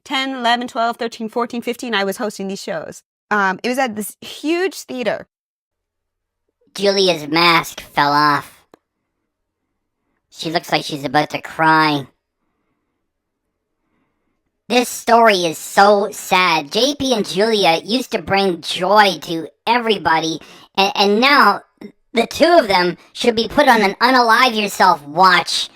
10, 11, 12, 13, 14, 15, I was hosting these shows. It was at this huge theater. Julia's mask fell off. She looks like she's about to cry. This story is so sad. JP and Julia used to bring joy to everybody, and now the two of them should be put on an unalive yourself watch.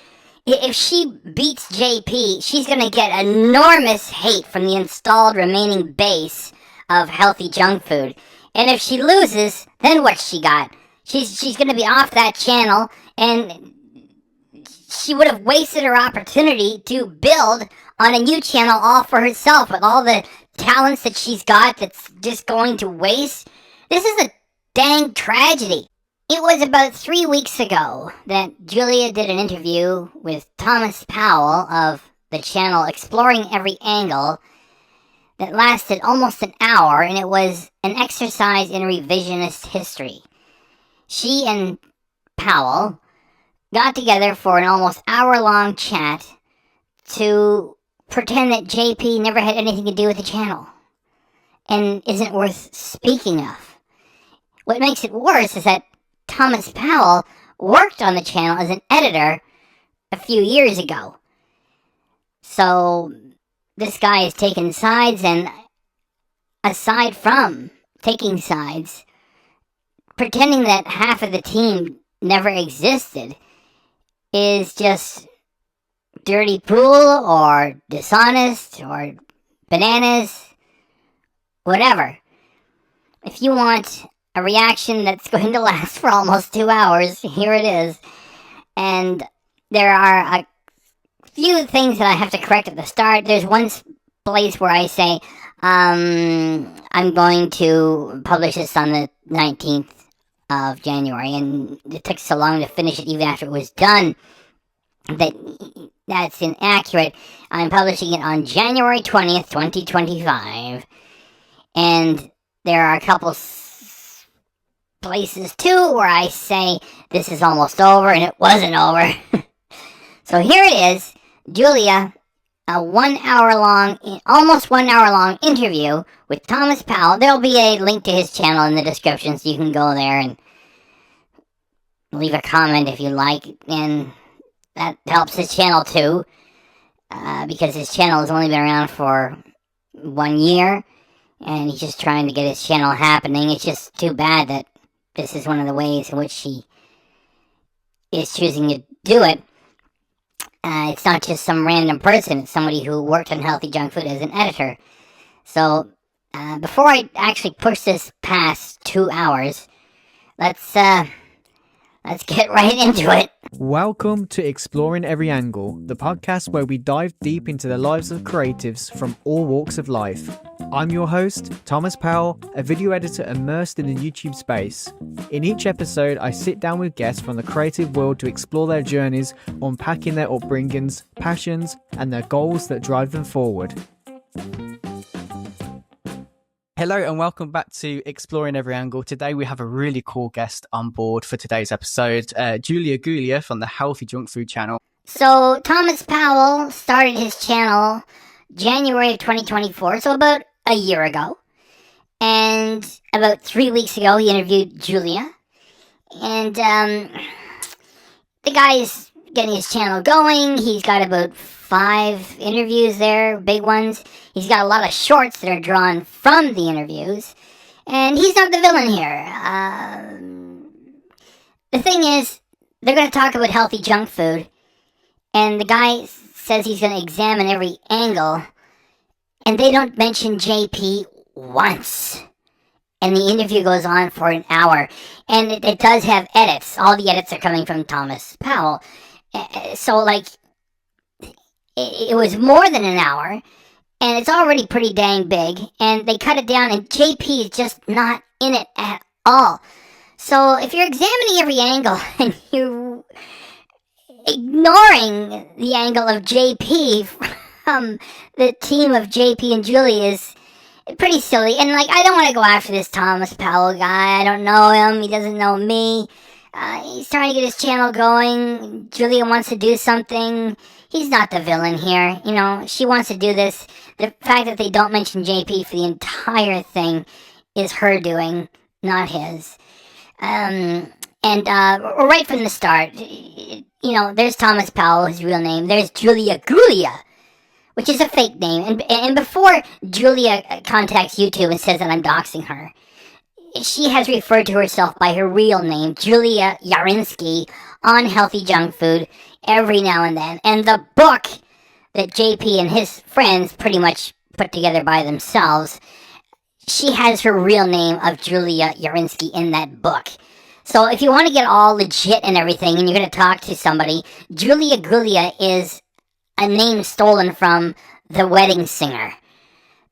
If she beats JP, she's gonna get enormous hate from the installed remaining base of Healthy Junk Food. And if she loses, then what's she got? She's gonna be off that channel, and she would have wasted her opportunity to build on a new channel all for herself with all the talents that she's got that's just going to waste. This is a dang tragedy. It was about 3 weeks ago that Julia did an interview with Thomas Powell of the channel Exploring Every Angle that lasted almost an hour, and it was an exercise in revisionist history. She and Powell got together for an almost hour-long chat to pretend that JP never had anything to do with the channel and isn't worth speaking of. What makes it worse is that Thomas Powell worked on the channel as an editor a few years ago. So this guy is taking sides, and aside from taking sides, pretending that half of the team never existed is just dirty pool or dishonest or bananas, whatever. If you want a reaction that's going to last for almost 2 hours, here it is. And there are a few things that I have to correct at the start. There's one place where I say, I'm going to publish this on the 19th of January, and it took so long to finish it even after it was done that's inaccurate. I'm publishing it on January 20th, 2025, and there are a couple places too where I say this is almost over, and it wasn't over. So here it is, Julia, a 1 hour long, almost 1 hour long interview with Thomas Powell. There'll be a link to his channel in the description, so you can go there and leave a comment if you like, and that helps his channel too, because his channel has only been around for 1 year, and he's just trying to get his channel happening. It's just too bad that this is one of the ways in which he is choosing to do it. It's not just some random person. It's somebody who worked on Healthy Junk Food as an editor. So, before I actually push this past 2 hours, let's get right into it. Welcome to Exploring Every Angle, the podcast where we dive deep into the lives of creatives from all walks of life. I'm your host, Thomas Powell, a video editor immersed in the YouTube space. In each episode, I sit down with guests from the creative world to explore their journeys, unpacking their upbringings, passions, and their goals that drive them forward. Hello and welcome back to Exploring Every Angle. Today we have a really cool guest on board for today's episode, Julia from the Healthy Junk Food channel. So Thomas Powell started his channel January of 2024, so about a year ago. And about 3 weeks ago he interviewed Julia. And the guy's getting his channel going. He's got about 5 interviews there, big ones. He's got a lot of shorts that are drawn from the interviews. And he's not the villain here. The thing is, they're going to talk about healthy junk food. And the guy says he's going to examine every angle. And they don't mention JP once. And the interview goes on for an hour. And it does have edits. All the edits are coming from Thomas Powell. So, like, it was more than an hour, and it's already pretty dang big, and they cut it down, and JP is just not in it at all. So if you're examining every angle and you're ignoring the angle of JP from the team of JP and Julia is pretty silly. And, like, I don't want to go after this Thomas Powell guy. I don't know him. He doesn't know me. He's trying to get his channel going. Julia wants to do something. he's not the villain here. You know, she wants to do this. The fact that they don't mention JP for the entire thing is her doing, not his. And right from the start, you know, there's Thomas Powell, his real name. There's Julia, which is a fake name. And before Julia contacts YouTube and says that I'm doxing her, she has referred to herself by her real name, Julia Yarinsky, on Healthy Junk Food every now and then. And the book that JP and his friends pretty much put together by themselves, she has her real name of Julia Yarinsky in that book. So if you want to get all legit and everything, and you're going to talk to somebody, Julia is a name stolen from The Wedding Singer.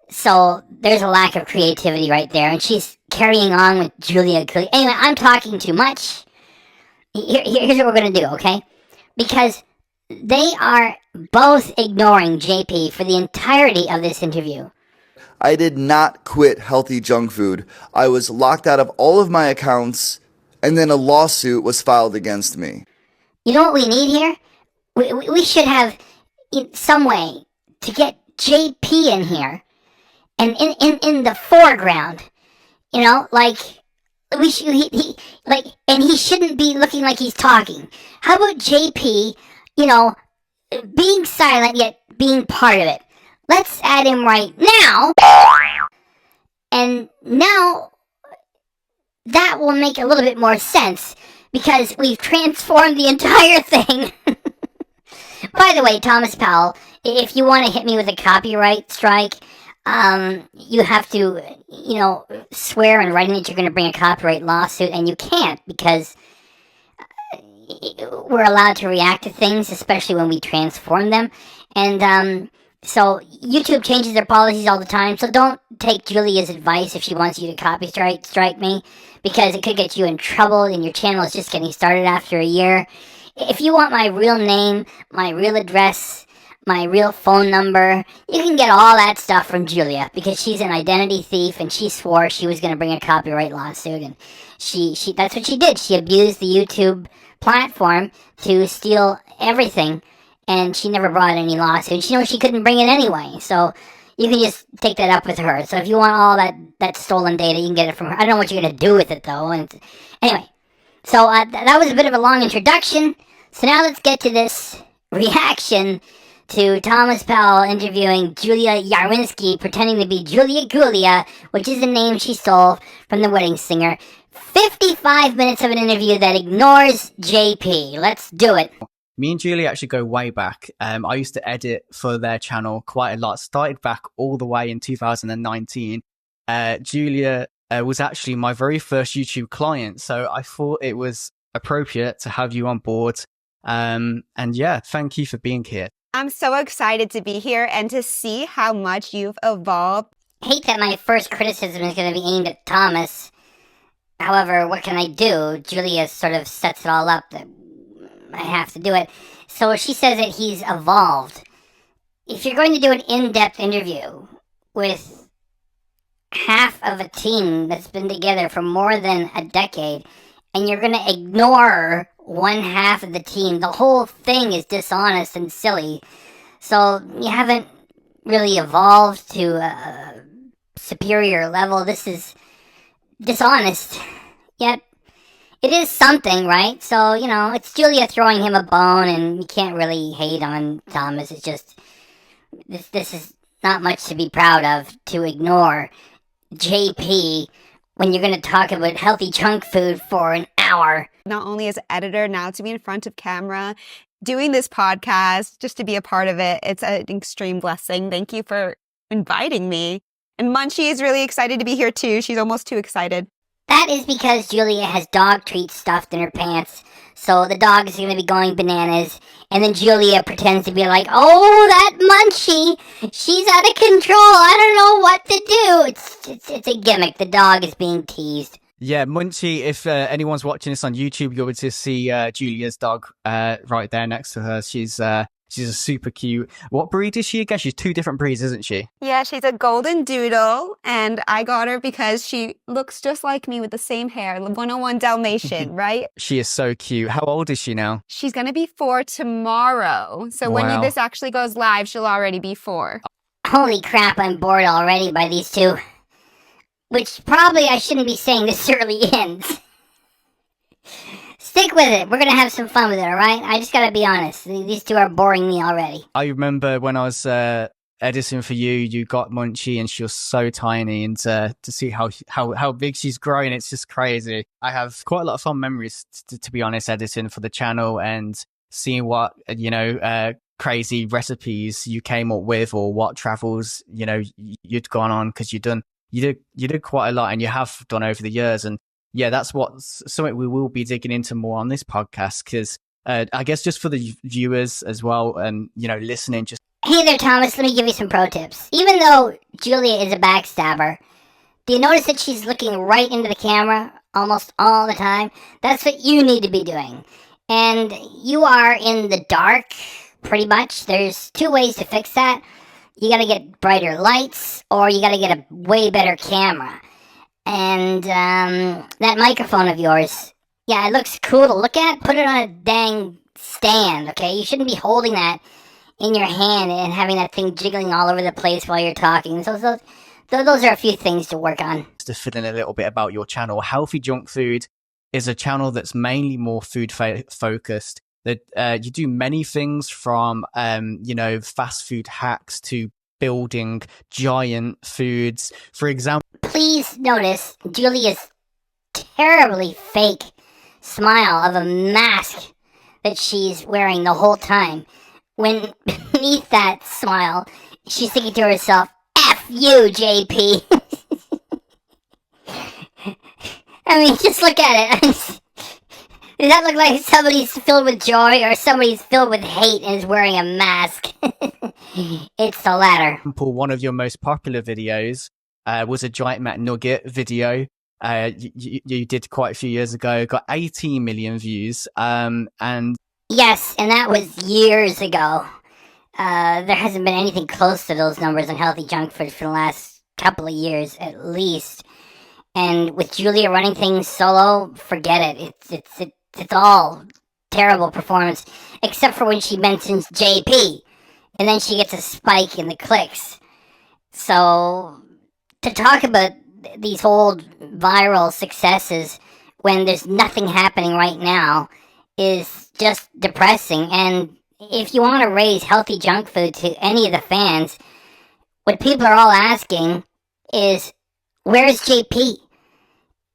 So there's a lack of creativity right there, and she's carrying on with Julia. Anyway, I'm talking too much. Here's what we're going to do, okay? Because they are both ignoring JP for the entirety of this interview. I did not quit Healthy Junk Food. I was locked out of all of my accounts, and then a lawsuit was filed against me. You know what we need here? We should have some way to get JP in here. And in the foreground, you know, like and he shouldn't be looking like he's talking. How about JP, you know, being silent yet being part of it? Let's add him right now. And now that will make a little bit more sense because we've transformed the entire thing. By the way, Thomas Powell, if you want to hit me with a copyright strike, you have to, you know, swear in writing that you're going to bring a copyright lawsuit, and you can't because we're allowed to react to things, especially when we transform them. And so YouTube changes their policies all the time, so don't take Julia's advice if she wants you to copyright strike me, because it could get you in trouble and your channel is just getting started after a year. If you want my real name, my real address, my real phone number, you can get all that stuff from Julia, because she's an identity thief, and she swore she was going to bring a copyright lawsuit, and she that's what she did. She abused the YouTube platform to steal everything, and she never brought any lawsuit. She knows she couldn't bring it anyway, so you can just take that up with her. So if you want all that stolen data, you can get it from her. I don't know what you're going to do with it, though. And anyway, so that was a bit of a long introduction. So now let's get to this reaction to Thomas Powell interviewing Julia Yarinsky, pretending to be Julia, which is the name she stole from The Wedding Singer. 55 minutes of an interview that ignores JP. Let's do it. Me and Julia actually go way back. I used to edit for their channel quite a lot. Started back all the way in 2019. Julia was actually my very first YouTube client, so I thought it was appropriate to have you on board. And yeah, thank you for being here. I'm so excited to be here and to see how much you've evolved. I hate that my first criticism is going to be aimed at Thomas. However, what can I do? Julia sort of sets it all up that I have to do it. So she says that he's evolved. If you're going to do an in-depth interview with half of a team that's been together for more than a decade, and you're going to ignore one half of the team, the whole thing is dishonest and silly. So you haven't really evolved to a superior level. This is dishonest. Yet it is something, right? So, you know, it's Julia throwing him a bone, and you can't really hate on Thomas. It's just, this is not much to be proud of, to ignore JP when you're going to talk about healthy junk food for an hour. Not only as an editor, now to be in front of camera, doing this podcast, just to be a part of it, it's an extreme blessing. Thank you for inviting me. And Munchie is really excited to be here too. She's almost too excited. That is because Julia has dog treats stuffed in her pants, so the dog is going to be going bananas, and then Julia pretends to be like, oh, that Munchie, she's out of control, I don't know what to do. It's a gimmick. The dog is being teased. Yeah, Munchie, if anyone's watching this on YouTube, you'll be able to see Julia's dog right there next to her. She's She's super cute. What breed is she again? She's two different breeds, isn't she? Yeah, she's a golden doodle, and I got her because she looks just like me with the same hair, 101 Dalmatian, right? She is so cute. How old is she now? She's going to be 4 tomorrow. So when Wow. this actually goes live, she'll already be 4. Holy crap, I'm bored already by these two. Which probably I shouldn't be saying this early in. Stick with it. We're going to have some fun with it, alright? I just got to be honest. These two are boring me already. I remember when I was editing for you, you got Munchie and she was so tiny, and to see how big she's grown, it's just crazy. I have quite a lot of fun memories, to be honest, editing for the channel and seeing what, crazy recipes you came up with, or what travels, you'd gone on, because you did quite a lot, and you have done over the years. And yeah, that's something we will be digging into more on this podcast, because I guess just for the viewers as well, and listening, just Hey there, Thomas. Let me give you some pro tips. Even though Julia is a backstabber, do you notice that she's looking right into the camera almost all the time? That's what you need to be doing. And you are in the dark, pretty much. There's 2 ways to fix that. You gotta get brighter lights, or you gotta get a way better camera. And that microphone of yours, yeah, it looks cool to look at. Put it on a dang stand, okay? You shouldn't be holding that in your hand and having that thing jiggling all over the place while you're talking. So those are a few things to work on. to fill in a little bit about your channel. Healthy Junk Food is a channel that's mainly more food focused. That you do many things from fast food hacks to building giant foods. For example, Please notice Julia's terribly fake smile of a mask that she's wearing the whole time, when beneath that smile, she's thinking to herself, F you, JP. I mean, just look at it. Does that look like somebody's filled with joy or somebody's filled with hate and is wearing a mask? It's the latter. one of your most popular videos was a giant McNugget video. You did quite a few years ago, got 18 million views. And Yes, and that was years ago. There hasn't been anything close to those numbers on Healthy Junk Food for the last couple of years, at least. And with Julia running things solo, forget it. It's all terrible performance, except for when she mentions JP, and then she gets a spike in the clicks. So to talk about these old viral successes when there's nothing happening right now is just depressing. And if you want to raise Healthy Junk Food to any of the fans, what people are all asking is, where's JP?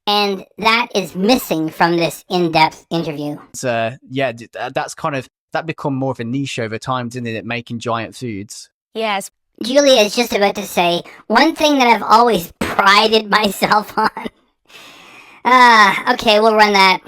And that is missing from this in-depth interview. that become more of a niche over time, didn't it? Making giant foods. Yes. Julia is just about to say one thing that I've always prided myself on. Okay, we'll run that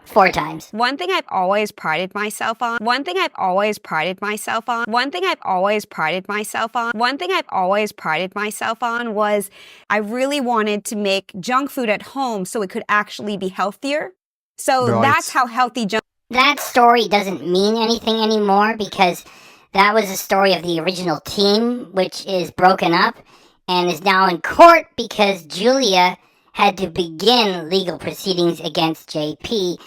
4 times. One thing I've always prided myself on. One thing I've always prided myself on. One thing I've always prided myself on. One thing I've always prided myself on was I really wanted to make junk food at home so it could actually be healthier. So Right. that's how healthy junk. That story doesn't mean anything anymore because that was a story of the original team, which is broken up and is now in court because Julia had to begin legal proceedings against JP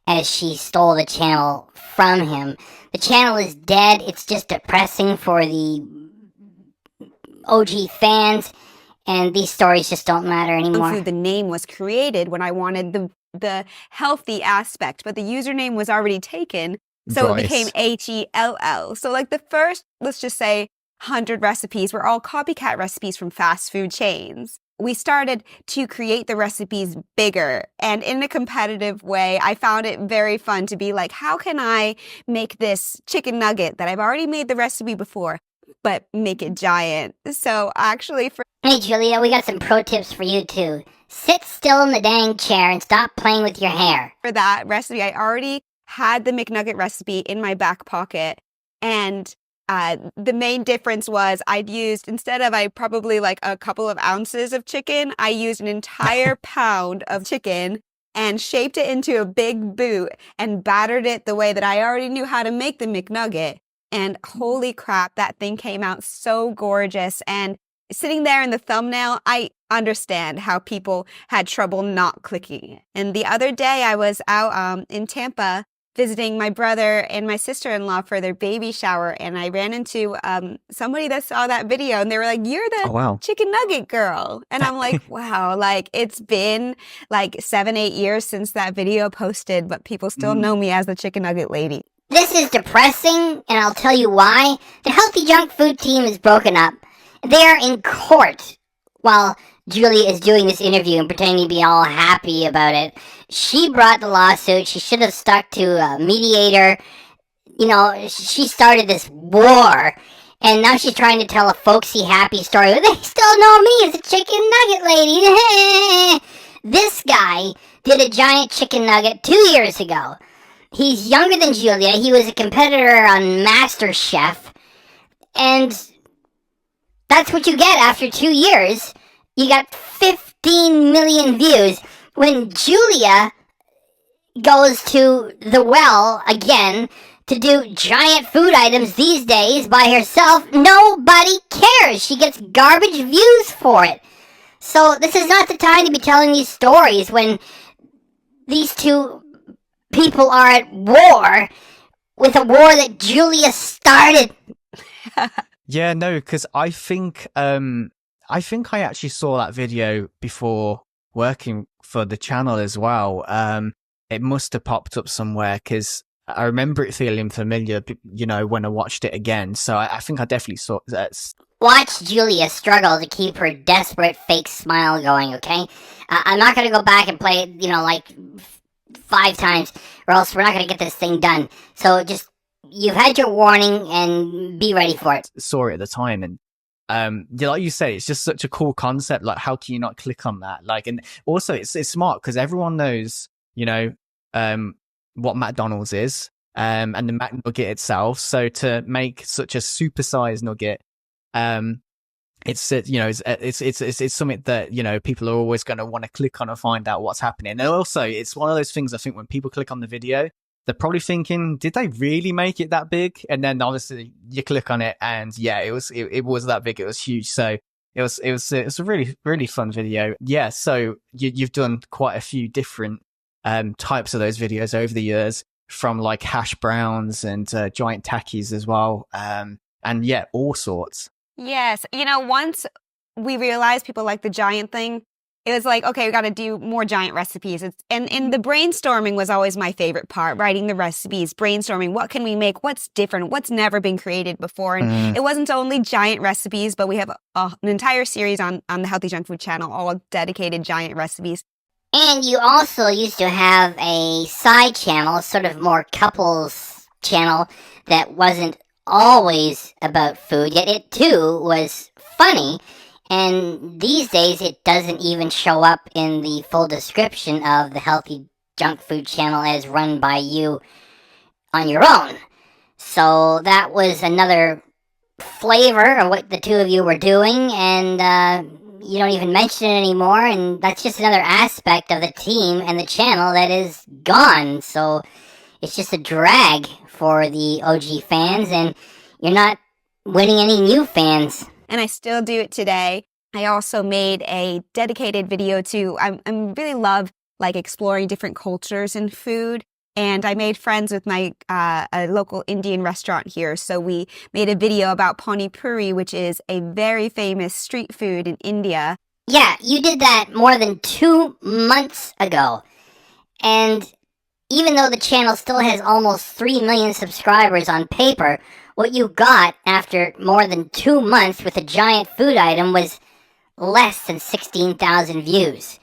as she stole the channel from him. The channel is dead. It's just depressing for the OG fans, and these stories just don't matter anymore. Food, the name was created when I wanted the healthy aspect, but the username was already taken. So Right. it became HELL. So like the first, let's just say 100 recipes were all copycat recipes from fast food chains. We started to create the recipes bigger, and in a competitive way, I found it very fun to be like, how can I make this chicken nugget that I've already made the recipe before, but make it giant? So actually Hey Julia, we got some pro tips for you too. Sit still in the dang chair and stop playing with your hair. for that recipe, I already had the McNugget recipe in my back pocket, and the main difference was I'd used, instead of probably like a couple of ounces of chicken, I used an entire pound of chicken and shaped it into a big boot and battered it the way that I already knew how to make the McNugget. And holy crap, that thing came out so gorgeous. And sitting there in the thumbnail, I understand how people had trouble not clicking it. And the other day I was out in Tampa visiting my brother and my sister-in-law for their baby shower, and I ran into somebody that saw that video, and they were like, "You're the wow. chicken nugget girl." And I'm like, wow, like it's been like 7-8 years since that video posted, but people still know me as the chicken nugget lady. This is depressing, and I'll tell you why. The Healthy Junk Food team is broken up. They are in court while Julia is doing this interview and pretending to be all happy about it. She brought the lawsuit. She should have stuck to a mediator. You know, she started this war, and now she's trying to tell a folksy, happy story. They still know me as a chicken nugget lady. This guy did a giant chicken nugget 2 years ago. He's younger than Julia. He was a competitor on MasterChef. And that's what you get after 2 years. You got 15 million views. When Julia goes to the well again to do giant food items these days by herself, nobody cares. She gets garbage views for it. So this is not the time to be telling these stories when these two people are at war with a war that Julia started. Yeah, no, because I think I actually saw that video before working for the channel as well. It must have popped up somewhere because I remember it feeling familiar, you know, when I watched it again. So I think I definitely saw that. Watch Julia struggle to keep her desperate fake smile going, okay? I'm not going to go back and play it, you know, like 5 times, or else we're not going to get this thing done. So just, you've had your warning and be ready for it. Saw it at the time, and yeah, like you said, it's just such a cool concept. Like, how can you not click on that? Like, and also it's smart because everyone knows, you know, what McDonald's is, and the McNugget itself. So to make such a supersized nugget, it's you know, it's something that, you know, people are always going to want to click on and find out what's happening. And also, it's one of those things, I think, when people click on the video, they're probably thinking, did they really make it that big? And then obviously you click on it, and yeah, it was that big. It was huge. So it was a really, really fun video. Yeah. So you've done quite a few different types of those videos over the years, from like hash browns and giant takis as well. And yeah, all sorts. Yes. You know, once we realized people like the giant thing, it was like, okay, we got to do more giant recipes. And the brainstorming was always my favorite part, writing the recipes, brainstorming, what can we make, what's different, what's never been created before. And it wasn't only giant recipes, but we have an entire series on the Healthy Junk Food channel, all dedicated giant recipes. And you also used to have a side channel, sort of more couples channel, that wasn't always about food, yet it too was funny. And these days, it doesn't even show up in the full description of the Healthy Junk Food channel as run by you on your own. So that was another flavor of what the two of you were doing, and you don't even mention it anymore, and that's just another aspect of the team and the channel that is gone. So it's just a drag for the OG fans, and you're not winning any new fans. And I still do it today. I also made a dedicated video to, I really love like exploring different cultures in food. And I made friends with my a local Indian restaurant here. So we made a video about pani puri, which is a very famous street food in India. Yeah, you did that more than 2 months ago. And even though the channel still has almost 3 million subscribers on paper, what you got after more than 2 months with a giant food item was less than 16,000 views.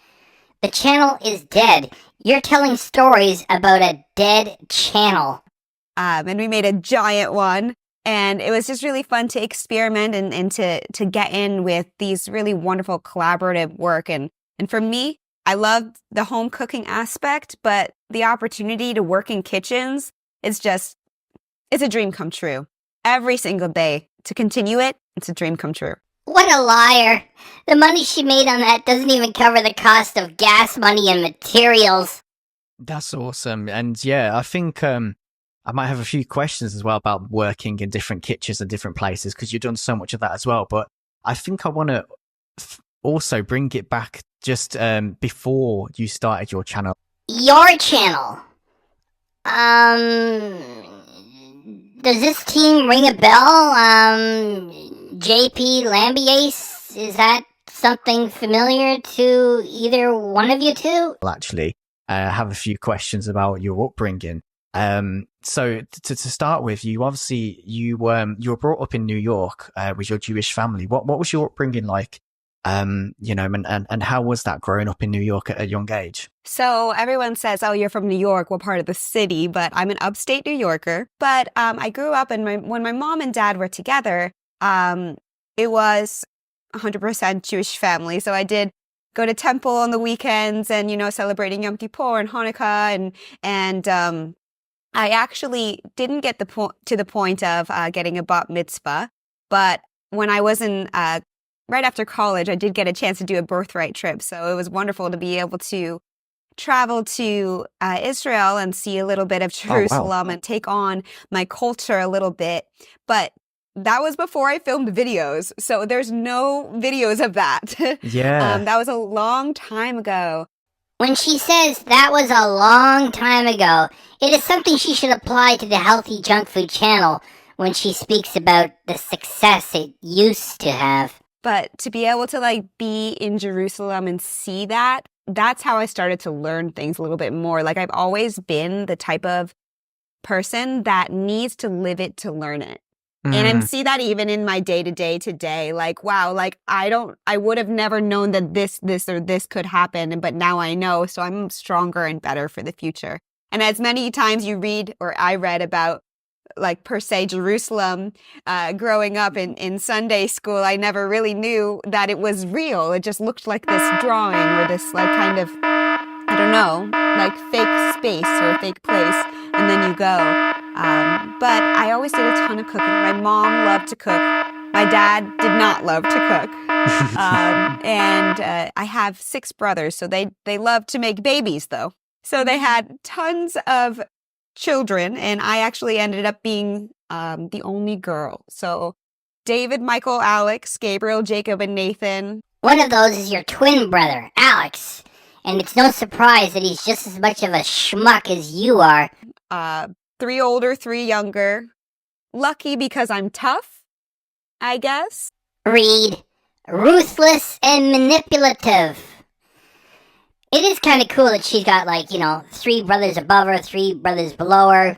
The channel is dead. You're telling stories about a dead channel. And we made a giant one. And it was just really fun to experiment and to get in with these really wonderful collaborative work. And for me, I love the home cooking aspect, but the opportunity to work in kitchens, it's a dream come true. Every single day. To continue it, it's a dream come true. What a liar. The money she made on that doesn't even cover the cost of gas money and materials. That's awesome. And yeah, I think I might have a few questions as well about working in different kitchens and different places, because you've done so much of that as well. But I think I want to also bring it back just before you started your channel. Your channel. Does this team ring a bell? JP Lambiase? Is that something familiar to either one of you two? Actually, I have a few questions about your upbringing. So to start with, you obviously you were brought up in New York with your Jewish family. What was your upbringing like? You know, and how was that growing up in New York at a young age? So everyone says, oh, you're from New York. What part of the city? But I'm an upstate New Yorker. But I grew up, and when my mom and dad were together, it was 100% Jewish family. So I did go to temple on the weekends and, you know, celebrating Yom Kippur and Hanukkah. And I actually didn't get to the point of getting a bat mitzvah. But when I was in right after college, I did get a chance to do a birthright trip. So it was wonderful to be able to travel to Israel and see a little bit of Jerusalem and take on my culture a little bit. But that was before I filmed videos. So there's no videos of that. Yeah. That was a long time ago. When she says that was a long time ago, it is something she should apply to the Healthy Junk Food channel when she speaks about the success it used to have. But to be able to like be in Jerusalem and see that, that's how I started to learn things a little bit more. Like I've always been the type of person that needs to live it to learn it. And I see that even in my day-to-day today. Like, wow, like I would have never known that this or this could happen, but now I know, so I'm stronger and better for the future. And as many times you read, or I read about, like, per se, Jerusalem, growing up in Sunday school, I never really knew that it was real. It just looked like this drawing or this, like, kind of, I don't know, like fake space or a fake place, and then you go. But I always did a ton of cooking. My mom loved to cook. My dad did not love to cook. And I have 6 brothers, so they love to make babies, though. So they had tons of children, and I actually ended up being the only girl. So David, Michael, Alex, Gabriel, Jacob, and Nathan. One of those is your twin brother, Alex. And it's no surprise that he's just as much of a schmuck as you are. 3 older, 3 younger. Lucky because I'm tough, I guess. Read, ruthless and manipulative. It is kind of cool that she's got, like, you know, 3 brothers above her, 3 brothers below her.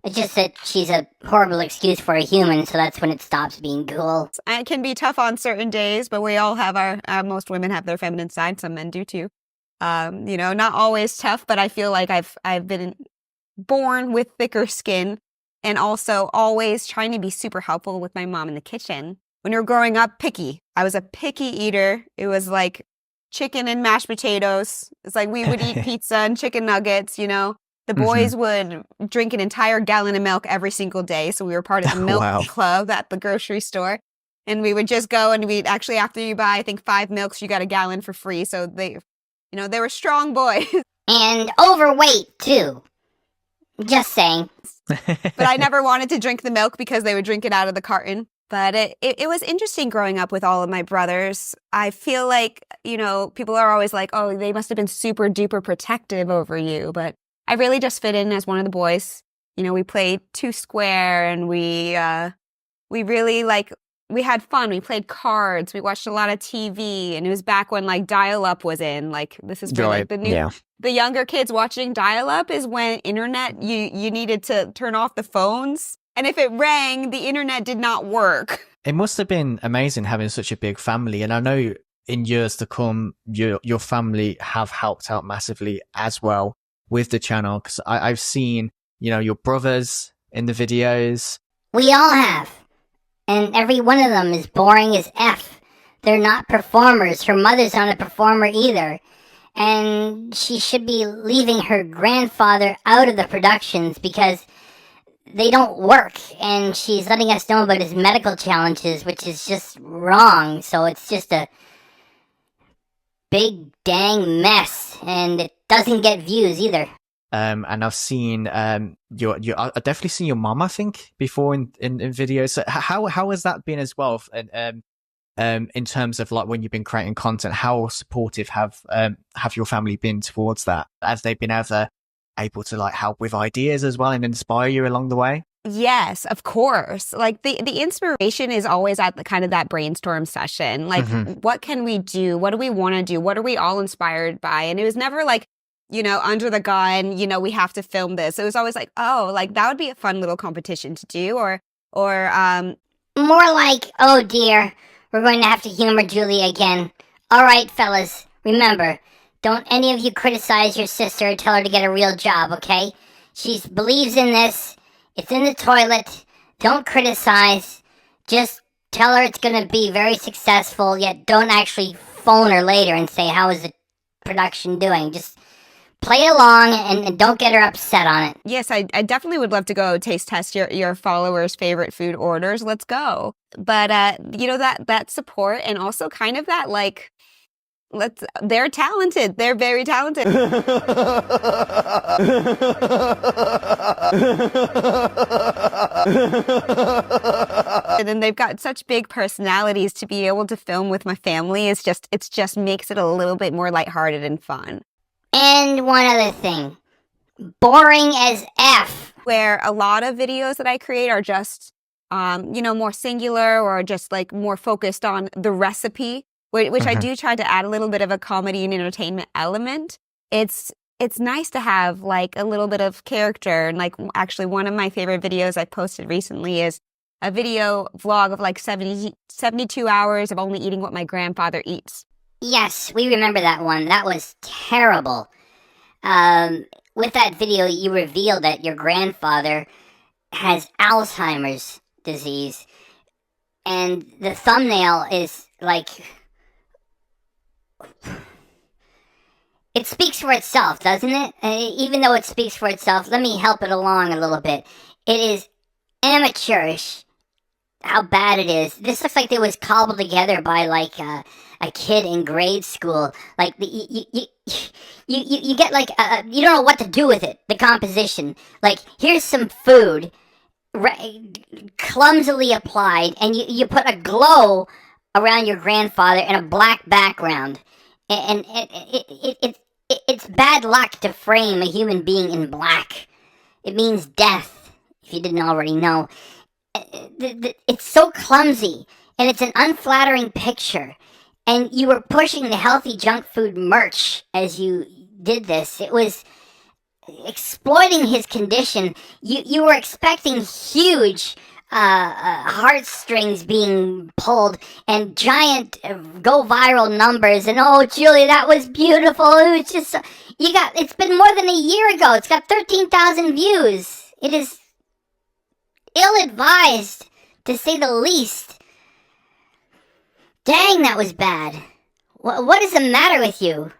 It's just that she's a horrible excuse for a human, so that's when it stops being cool. I can be tough on certain days, but we all have most women have their feminine side. Some men do too. You know, not always tough, but I feel like I've been born with thicker skin, and also always trying to be super helpful with my mom in the kitchen. When you were growing up, picky. I was a picky eater. It was like chicken and mashed potatoes. It's like we would eat pizza and chicken nuggets, you know. The boys would drink an entire gallon of milk every single day. So we were part of the milk club at the grocery store. And we would just go, and we'd actually, after you buy, I think 5 milks, you got a gallon for free. So they were strong boys. And overweight, too. Just saying. But I never wanted to drink the milk because they would drink it out of the carton. But it was interesting growing up with all of my brothers. I feel like, you know, people are always like, oh, they must have been super duper protective over you. But I really just fit in as one of the boys. You know, we played 2 square, and we really, like, we had fun. We played cards. We watched a lot of TV, and it was back when, like, dial-up was in. Like, this is where, like, the younger kids watching dial-up is when internet, you needed to turn off the phones. And if it rang, the internet did not work. It must have been amazing having such a big family. And I know in years to come, your family have helped out massively as well with the channel. Because I've seen, you know, your brothers in the videos. We all have. And every one of them is boring as F. They're not performers. Her mother's not a performer either. And she should be leaving her grandfather out of the productions because they don't work. And she's letting us know about his medical challenges, which is just wrong. So it's just a big dang mess. And it doesn't get views either. and I've seen I've definitely seen your mum, I think, before in videos. So how has that been as well? And in terms of like when you've been creating content, how supportive have your family been towards that? Have they been able to like help with ideas as well and inspire you along the way? Yes, of course. Like the inspiration is always at the kind of that brainstorm session. Like, what can we do? What do we want to do? What are we all inspired by? And it was never like, under the gun, we have to film this. It was always like, oh, like that would be a fun little competition to do, or more like, oh dear, we're going to have to humor Julia again. All right, fellas, remember, don't any of you criticize your sister or tell her to get a real job, okay? She believes in this. It's in the toilet. Don't criticize. Just tell her it's going to be very successful, yet don't actually phone her later and say, how is the production doing? Just play along and don't get her upset on it. Yes, I definitely would love to go taste test your followers' favorite food orders. Let's go. But, that support and also kind of that, like, they're talented. They're very talented. And then they've got such big personalities. To be able to film with my family it just makes it a little bit more lighthearted and fun. And one other thing, boring as F. Where a lot of videos that I create are just, more singular or just like more focused on the recipe, which I do try to add a little bit of a comedy and entertainment element. It's nice to have like a little bit of character. And like actually one of my favorite videos I posted recently is a video vlog of like 72 hours of only eating what my grandfather eats. Yes, we remember that one. That was terrible. With that video, you revealed that your grandfather has Alzheimer's disease. And the thumbnail is like... It speaks for itself, doesn't it? Even though it speaks for itself, let me help it along a little bit. It is amateurish how bad it is. This looks like it was cobbled together by like a kid in grade school. Like you get like you don't know what to do with it. The composition, like here's some food, clumsily applied, and you put a glow around your grandfather in a black background, and it's bad luck to frame a human being in black. It means death, if you didn't already know. It's so clumsy, and it's an unflattering picture. And you were pushing the healthy junk food merch as you did this. It was exploiting his condition. You were expecting huge heartstrings being pulled and giant go viral numbers. And oh, Julia, that was beautiful. It was just it's been more than a year ago. It's got 13,000 views. It is ill-advised, to say the least. Dang, that was bad. What is the matter with you?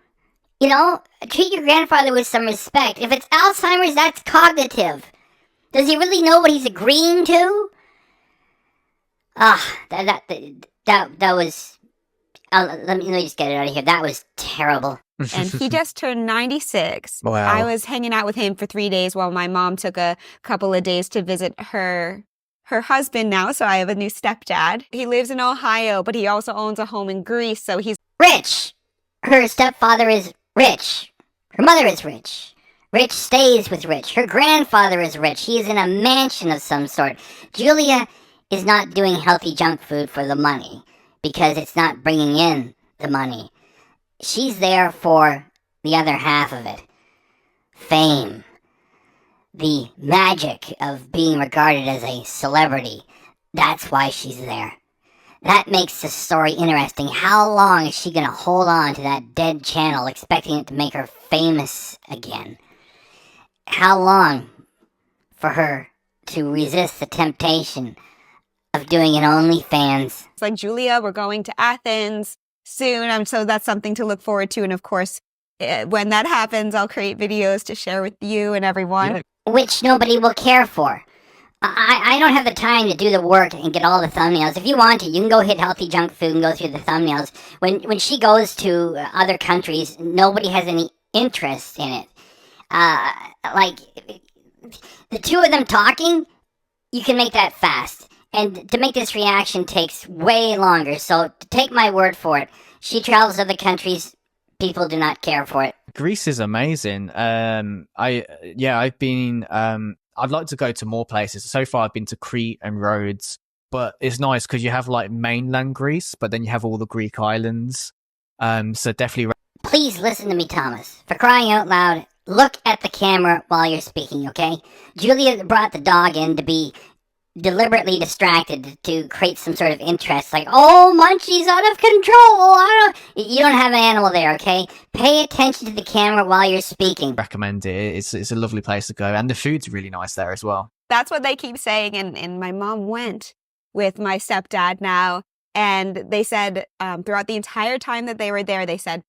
Treat your grandfather with some respect. If it's Alzheimer's, that's cognitive. Does he really know what he's agreeing to? That was... let me just get it out of here. That was terrible. And he just turned 96. Wow. I was hanging out with him for 3 days while my mom took a couple of days to visit her husband now. So I have a new stepdad. He lives in Ohio, but he also owns a home in Greece. So he's rich. Her stepfather is rich. Her mother is rich. Rich stays with rich. Her grandfather is rich. He is in a mansion of some sort. Julia is not doing healthy junk food for the money because it's not bringing in the money. She's there for the other half of it. Fame. The magic of being regarded as a celebrity. That's why she's there. That makes the story interesting. How long is she going to hold on to that dead channel expecting it to make her famous again? How long for her to resist the temptation of doing an OnlyFans? It's like, Julia, we're going to Athens soon. So that's something to look forward to. And of course, when that happens, I'll create videos to share with you and everyone. Yeah. Which nobody will care for. I don't have the time to do the work and get all the thumbnails. If you want to, you can go hit Healthy Junk Food and go through the thumbnails. When she goes to other countries, nobody has any interest in it. like the two of them talking, you can make that fast. And to make this reaction takes way longer. So take my word for it. She travels to other countries. People do not care for it. Greece is amazing. I've been. I'd like to go to more places. So far, I've been to Crete and Rhodes, but it's nice because you have like mainland Greece, but then you have all the Greek islands. So definitely. Please listen to me, Thomas. For crying out loud, look at the camera while you're speaking, okay? Julia brought the dog in to be deliberately distracted to create some sort of interest, like, oh, Munchie's out of control. You don't have an animal there, okay? Pay attention to the camera while you're speaking. Recommend it. It's a lovely place to go, and the food's really nice there as well. That's what they keep saying, and my mom went with my stepdad now, and they said throughout the entire time that they were there, they said,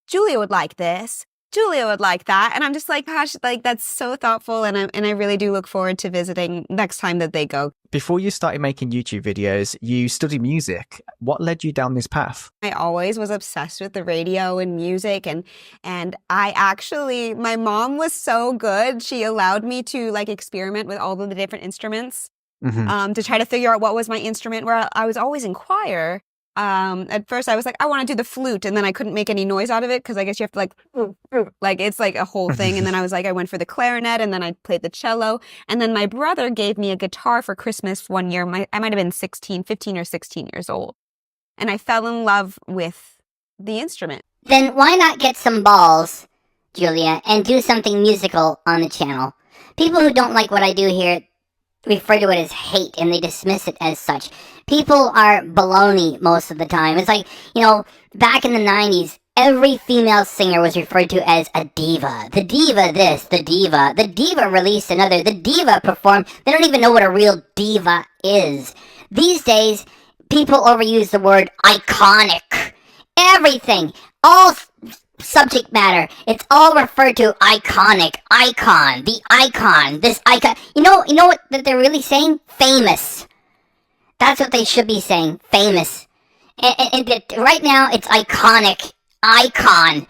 Julia would like this. Julia would like that. And I'm just like, gosh, like that's so thoughtful. And I really do look forward to visiting next time that they go. Before you started making YouTube videos, you studied music. What led you down this path? I always was obsessed with the radio and music. And my mom was so good. She allowed me to like experiment with all of the different instruments to try to figure out what was my instrument, where I was always in choir. At first I was like, I want to do the flute, and then I couldn't make any noise out of it because I guess you have to like it's like a whole thing. And then I was like, I went for the clarinet, and then I played the cello. And then my brother gave me a guitar for Christmas one year. I might have been 15 or 16 years old. And I fell in love with the instrument. Then why not get some balls, Julia, and do something musical on the channel? People who don't like what I do here refer to it as hate, and they dismiss it as such. People are baloney most of the time. It's like, back in the 90s, every female singer was referred to as a diva. The diva this, the diva. The diva released another. The diva performed. They don't even know what a real diva is. These days, people overuse the word iconic. Everything. All subject matter. It's all referred to iconic. Icon. The icon. This icon. You know what that they're really saying? Famous. That's what they should be saying. Famous. And right now, it's iconic. Icon.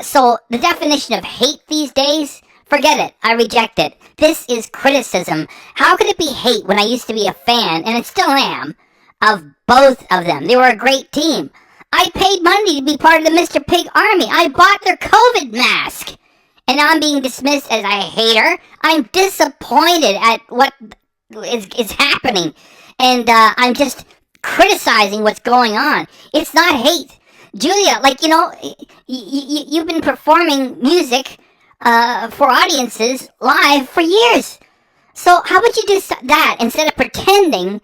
So the definition of hate these days, forget it. I reject it. This is criticism. How could it be hate when I used to be a fan, and I still am, of both of them? They were a great team. I paid money to be part of the Mr. Pig Army. I bought their COVID mask. And now I'm being dismissed as a hater. I'm disappointed at what is happening. And I'm just criticizing what's going on. It's not hate. Julia, you've been performing music for audiences live for years. So how would you do that instead of pretending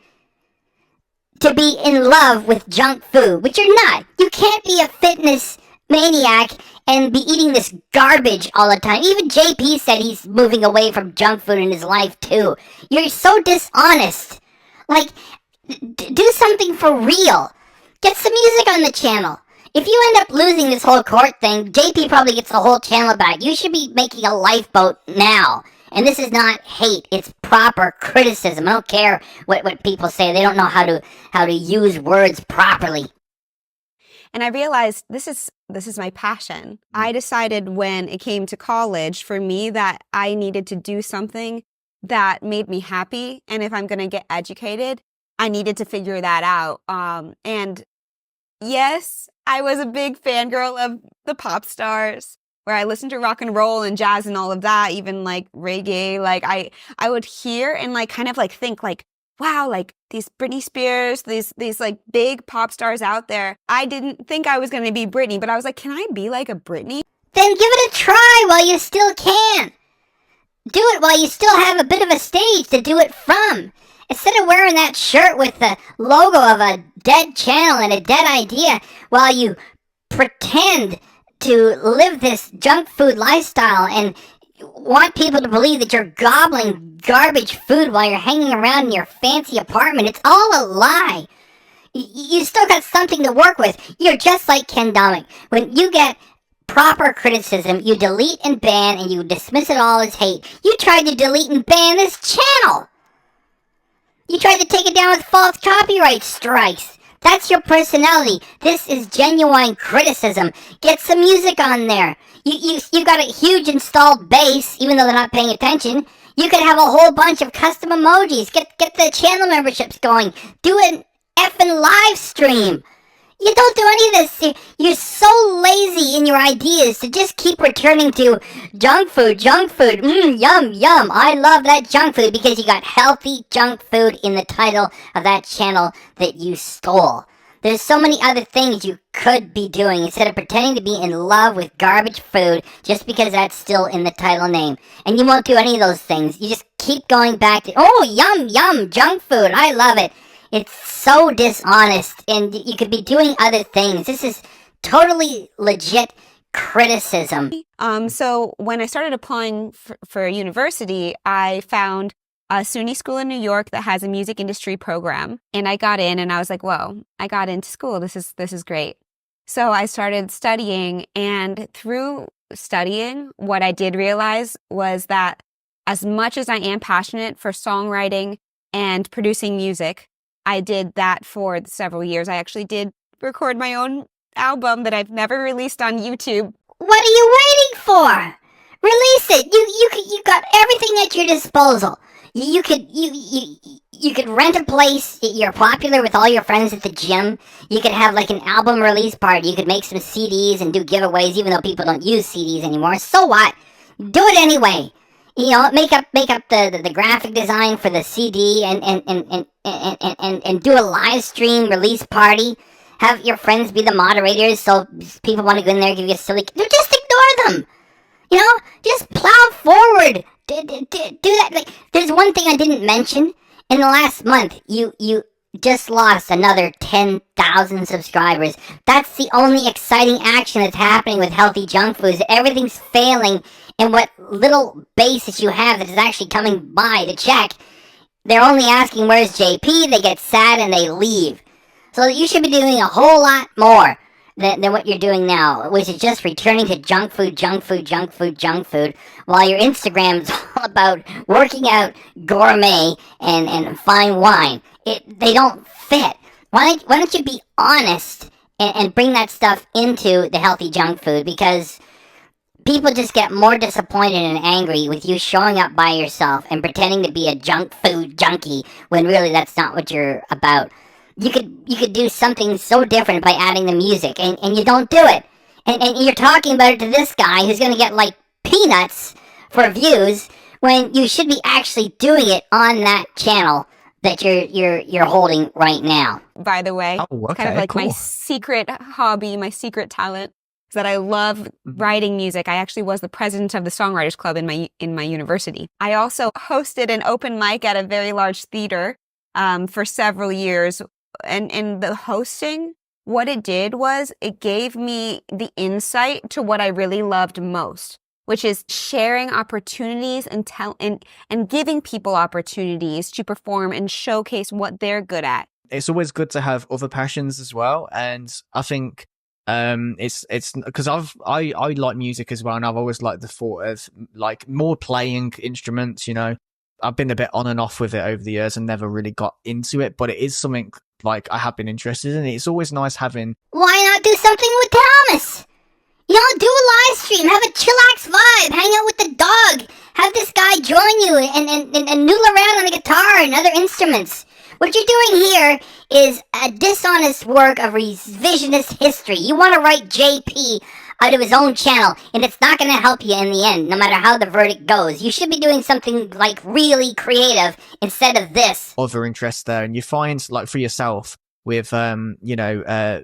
to be in love with junk food, which you're not? You can't be a fitness maniac and be eating this garbage all the time. Even JP said he's moving away from junk food in his life too. You're so dishonest. Like, do something for real. Get some music on the channel. If you end up losing this whole court thing, JP probably gets the whole channel back. You should be making a lifeboat now. And this is not hate. It's proper criticism. I don't care what people say. They don't know how to use words properly. And I realized this is my passion. I decided when it came to college for me that I needed to do something that made me happy. And if I'm going to get educated, I needed to figure that out. And yes, I was a big fangirl of the pop stars, where I listened to rock and roll and jazz and all of that, even like reggae. Like I would hear and like kind of like think like, wow, like these Britney Spears, these like big pop stars out there. I didn't think I was going to be Britney, but I was like, can I be like a Britney? Then give it a try while you still can. Do it while you still have a bit of a stage to do it from. Instead of wearing that shirt with the logo of a dead channel and a dead idea while you pretend to live this junk food lifestyle and want people to believe that you're gobbling garbage food while you're hanging around in your fancy apartment. It's all a lie. You still got something to work with. You're just like Ken Domik. When you get proper criticism, you delete and ban and you dismiss it all as hate. You tried to delete and ban this channel. You tried to take it down with false copyright strikes. That's your personality. This is genuine criticism. Get some music on there. You got a huge installed base, even though they're not paying attention. You could have a whole bunch of custom emojis. Get the channel memberships going. Do an effing live stream. You don't do any of this. You're so lazy in your ideas to just keep returning to junk food. Yum, yum. I love that junk food because you got healthy junk food in the title of that channel that you stole. There's so many other things you could be doing instead of pretending to be in love with garbage food just because that's still in the title name. And you won't do any of those things. You just keep going back to, oh, yum, junk food. I love it. It's so dishonest, and you could be doing other things. This is totally legit criticism. So when I started applying for university, I found a SUNY school in New York that has a music industry program, and I got in, and I was like, whoa, I got into school. This is great. So I started studying, and through studying, what I did realize was that as much as I am passionate for songwriting and producing music, I did that for several years. I actually did record my own album that I've never released on YouTube. What are you waiting for? Release it. You got everything at your disposal. You could rent a place. You're popular with all your friends at the gym. You could have like an album release party. You could make some CDs and do giveaways, even though people don't use CDs anymore. So what? Do it anyway. You know, make up the graphic design for the CD and do a live stream release party. Have your friends be the moderators so people want to go in there and give you a silly... Just ignore them. You know, just plow forward. Do that. Like, there's one thing I didn't mention. In the last month, you just lost another 10,000 subscribers. That's the only exciting action that's happening with Healthy Junk Foods. Everything's failing. And what little basis you have that is actually coming by to check, they're only asking, where's JP? They get sad and they leave. So you should be doing a whole lot more than what you're doing now, which is just returning to junk food, while your Instagram's all about working out, gourmet, and fine wine. They don't fit. Why don't you be honest and bring that stuff into the healthy junk food? Because people just get more disappointed and angry with you showing up by yourself and pretending to be a junk food junkie when really that's not what you're about. You could do something so different by adding the music, and you don't do it. And you're talking about it to this guy who's going to get like peanuts for views when you should be actually doing it on that channel that you're holding right now. By the way, kind of like cool. my secret hobby, my secret talent is that I love writing music. I actually was the president of the Songwriters Club in my university. I also hosted an open mic at a very large theater for several years. And the hosting, what it did was it gave me the insight to what I really loved most, which is sharing opportunities and giving people opportunities to perform and showcase what they're good at. It's always good to have other passions as well, and I think it's because I like music as well, and I've always liked the thought of like more playing instruments. You know, I've been a bit on and off with it over the years and never really got into it, but it is something like I have been interested in. It's always nice having... Why not do something with Thomas? You know, do a live stream, have a chillax vibe, hang out with the dog, have this guy join you and noodle around on the guitar and other instruments. What you're doing here is a dishonest work of revisionist history. You want to write JP out of his own channel, and it's not going to help you in the end, no matter how the verdict goes. You should be doing something like really creative instead of this. Other interests there, and you find like for yourself with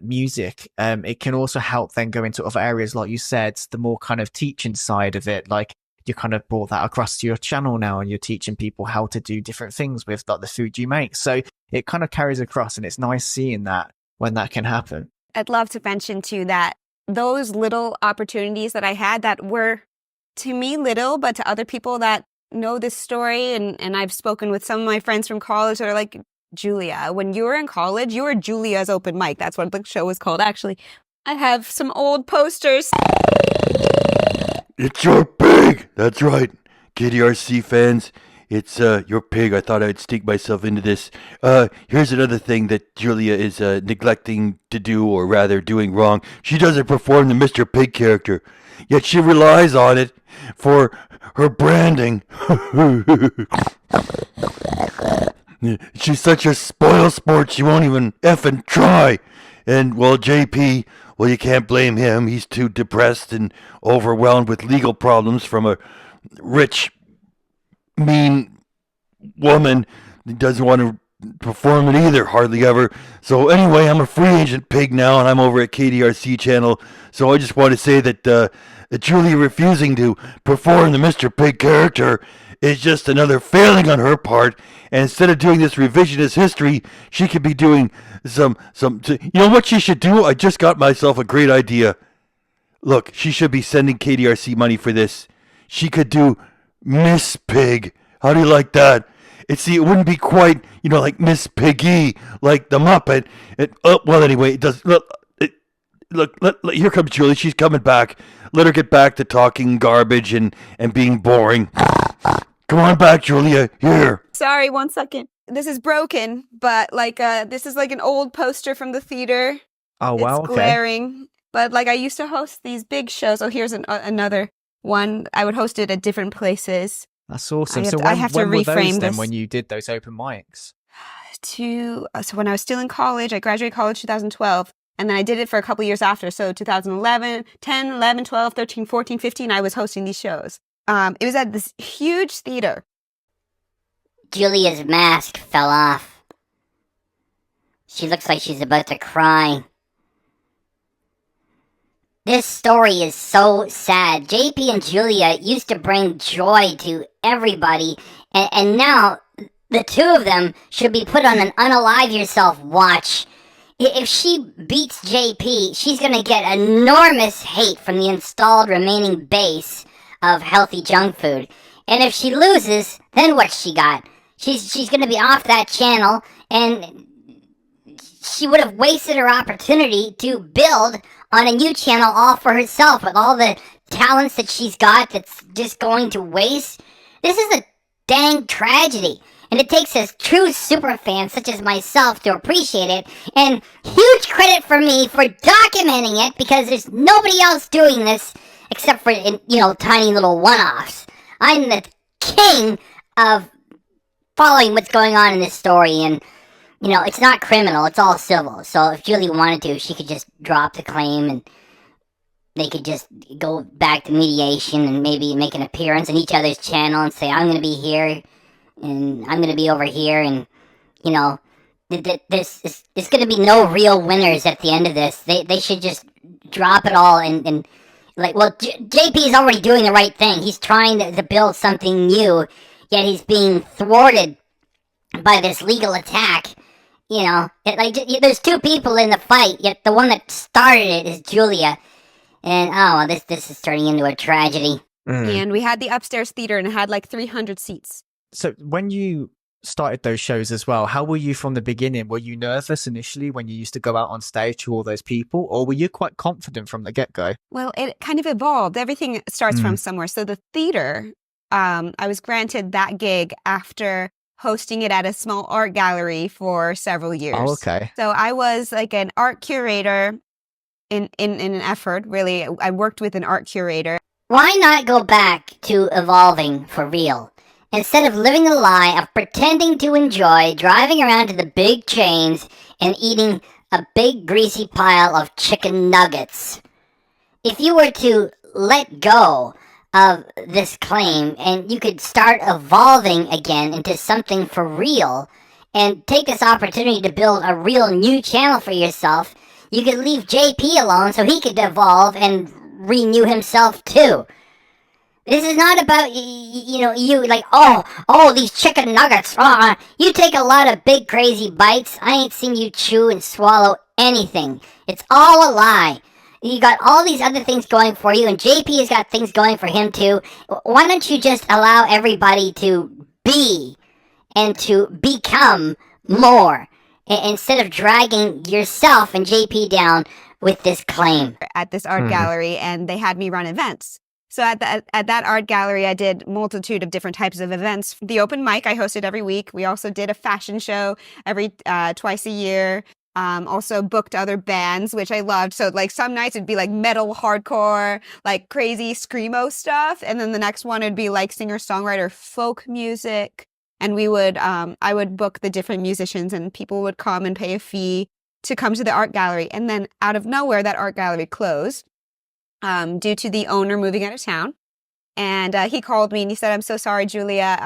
music, it can also help then go into other areas, like you said, the more kind of teaching side of it. Like you kind of brought that across to your channel now, and you're teaching people how to do different things with like the food you make. So it kind of carries across, and it's nice seeing that when that can happen. I'd love to mention too that those little opportunities that I had that were to me little, but to other people that know this story, and I've spoken with some of my friends from college that are like, Julia, when you were in college, you were Julia's open mic. That's what the show was called. Actually, I have some old posters. It's your pig! That's right. KDRC fans, It's your pig. I thought I'd sneak myself into this. Here's another thing that Julia is neglecting to do, or rather doing wrong. She doesn't perform the Mr. Pig character, yet she relies on it for her branding. She's such a spoil sport, she won't even effing try. And, well, JP, well, you can't blame him. He's too depressed and overwhelmed with legal problems from a rich, mean woman. He doesn't want to perform it either, hardly ever. So anyway, I'm a free agent pig now, and I'm over at KDRC channel. So I just want to say that Julia refusing to perform the Mr. Pig character is just another failing on her part. And instead of doing this revisionist history, she could be doing some. You know what she should do? I just got myself a great idea. Look, she should be sending KDRC money for this. She could do Miss Pig. How do you like that? It wouldn't be quite, like Miss Piggy, like the Muppet. Well, anyway, it does. Look, here comes Julie. She's coming back. Let her get back to talking garbage and being boring. Come on back, Julia. Here. Sorry, 1 second. This is broken, but this is like an old poster from the theater. Oh, wow. It's Okay. glaring. But I used to host these big shows. Oh, here's another one. I would host it at different places. That's awesome. I have to when were reframe those then this. when you did those open mics? So when I was still in college, I graduated college 2012. And then I did it for a couple years after. So 2011, 10, 11, 12, 13, 14, 15, I was hosting these shows. It was at this huge theater. Julia's mask fell off. She looks like she's about to cry. This story is so sad. JP and Julia used to bring joy to everybody, and now the two of them should be put on an unalive yourself watch. If she beats JP, she's gonna get enormous hate from the installed remaining base of Healthy Junk Food. And if she loses, then what's she got? She's gonna be off that channel, and she would have wasted her opportunity to build on a new channel all for herself with all the talents that she's got that's just going to waste. This is a dang tragedy. And it takes a true superfan such as myself to appreciate it. And huge credit for me for documenting it, because there's nobody else doing this except for, tiny little one-offs. I'm the king of following what's going on in this story. And, it's not criminal. It's all civil. So if Julie wanted to, she could just drop the claim and they could just go back to mediation and maybe make an appearance on each other's channel and say, I'm going to be here and I'm going to be over here, and, there's going to be no real winners at the end of this. They should just drop it all and JP is already doing the right thing. He's trying to build something new, yet he's being thwarted by this legal attack. There's two people in the fight, yet the one that started it is Julia. And, this is turning into a tragedy. And we had the upstairs theater, and it had 300 seats. So when you started those shows as well, how were you from the beginning? Were you nervous initially when you used to go out on stage to all those people, or were you quite confident from the get-go? Well, it kind of evolved. Everything starts from somewhere. So the theater, I was granted that gig after hosting it at a small art gallery for several years. Oh, okay. So I was an art curator in an effort, really. I worked with an art curator. Why not go back to evolving for real? Instead of living the lie of pretending to enjoy driving around to the big chains and eating a big greasy pile of chicken nuggets. If you were to let go of this claim and you could start evolving again into something for real and take this opportunity to build a real new channel for yourself, you could leave JP alone so he could evolve and renew himself too. This is not about, these chicken nuggets. You take a lot of big crazy bites. I ain't seen you chew and swallow anything. It's all a lie. You got all these other things going for you, and JP has got things going for him too. Why don't you just allow everybody to be and to become more, instead of dragging yourself and JP down with this claim? At this art gallery, and they had me run events. So at that art gallery, I did multitude of different types of events. The open mic I hosted every week. We also did a fashion show every twice a year. Also booked other bands, which I loved. So like some nights it'd be like metal, hardcore, like crazy screamo stuff, and then the next one would be like singer-songwriter folk music. And we would, I would book the different musicians, and people would come and pay a fee to come to the art gallery. And then out of nowhere, that art gallery closed due to the owner moving out of town. And he called me and he said, "I'm so sorry, Julia.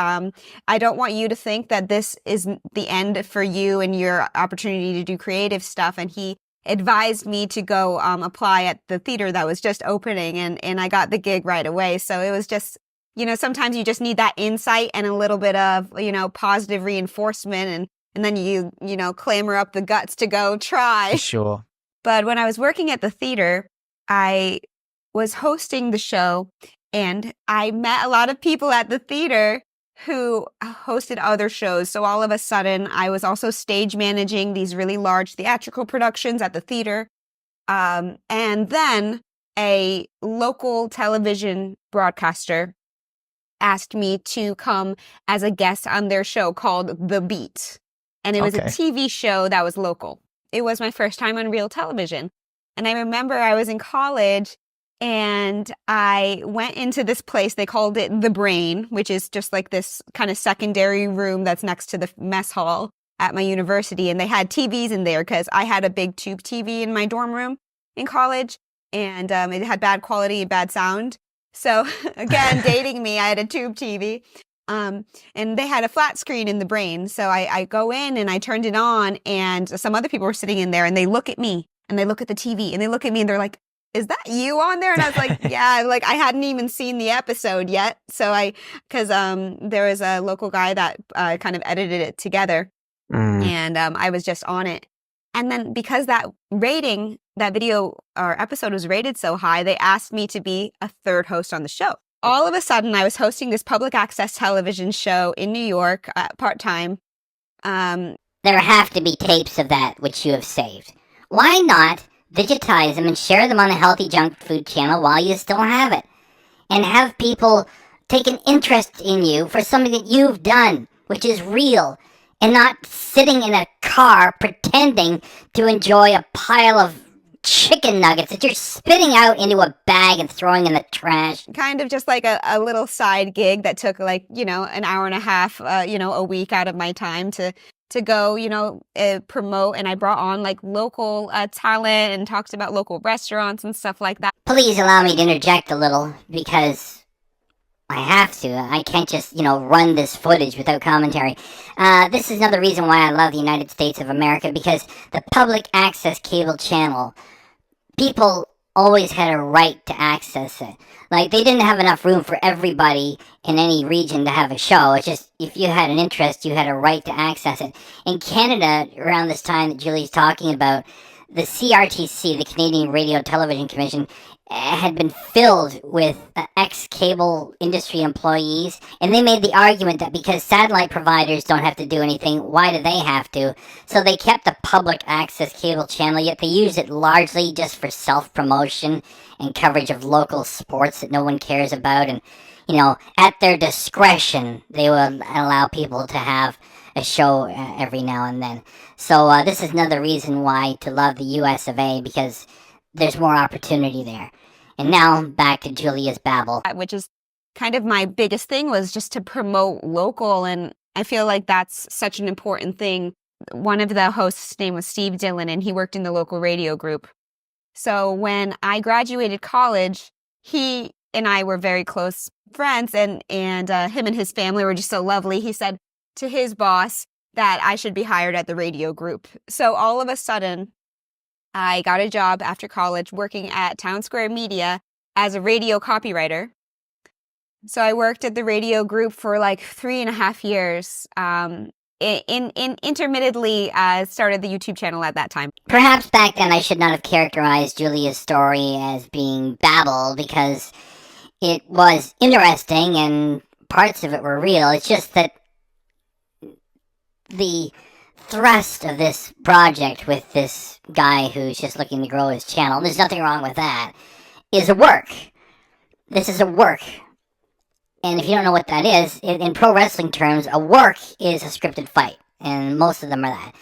I don't want you to think that this is the end for you and your opportunity to do creative stuff." And he advised me to go apply at the theater that was just opening, and I got the gig right away. So it was just, sometimes you just need that insight and a little bit of, positive reinforcement, and then you clamor up the guts to go try. Sure. But when I was working at the theater, I was hosting the show, and I met a lot of people at the theater who hosted other shows. So all of a sudden, I was also stage managing these really large theatrical productions at the theater. And then a local television broadcaster asked me to come as a guest on their show called The Beat. And it was a TV show that was local. It was my first time on real television. And I remember I was in college, and I went into this place. They called it The Brain, which is just like this kind of secondary room that's next to the mess hall at my university. And they had TVs in there because I had a big tube TV in my dorm room in college, and it had bad quality and bad sound. So again, dating me, I had a tube TV. And they had a flat screen in The Brain. So I go in and I turned it on, and some other people were sitting in there, and they look at me and they look at the TV and they look at me and they're like, "Is that you on there?" And I was like, "Yeah," like I hadn't even seen the episode yet. So because there was a local guy that kind of edited it together, and I was just on it. And then because that video or episode was rated so high, they asked me to be a third host on the show. All of a sudden, I was hosting this public access television show in New York part-time. There have to be tapes of that which you have saved. Why not digitize them and share them on the Healthy Junk Food channel while you still have it? And have people take an interest in you for something that you've done, which is real, and not sitting in a car pretending to enjoy a pile of chicken nuggets that you're spitting out into a bag and throwing in the trash. Kind of just like a little side gig that took like, an hour and a half, a week out of my time to go, promote. And I brought on like local talent and talked about local restaurants and stuff like that. Please allow me to interject a little, because I have to. I can't just, run this footage without commentary. This is another reason why I love the United States of America, because the public access cable channel, people always had a right to access it. Like, they didn't have enough room for everybody in any region to have a show. It's just, if you had an interest, you had a right to access it. In Canada, around this time that Julie's talking about, the CRTC, the Canadian Radio Television Commission, had been filled with ex-cable industry employees, and they made the argument that because satellite providers don't have to do anything, why do they have to? So they kept the public access cable channel, yet they used it largely just for self-promotion and coverage of local sports that no one cares about, and, at their discretion, they would allow people to have a show every now and then. So this is another reason why to love the US of A, because there's more opportunity there. And now back to Julia's babble. Which is kind of my biggest thing, was just to promote local. And I feel like that's such an important thing. One of the hosts' name was Steve Dillon, and he worked in the local radio group. So when I graduated college, he and I were very close friends, and him and his family were just so lovely. He said to his boss that I should be hired at the radio group. So all of a sudden, I got a job after college working at Town Square Media as a radio copywriter. So I worked at the radio group for like 3.5 years. Intermittently started the YouTube channel at that time. Perhaps back then I should not have characterized Julia's story as being babble, because it was interesting and parts of it were real. It's just that the thrust of this project with this guy who's just looking to grow his channel, there's nothing wrong with that, is a work. this is a work. And if you don't know what that is, in pro wrestling terms, a work is a scripted fight. And most of them are that.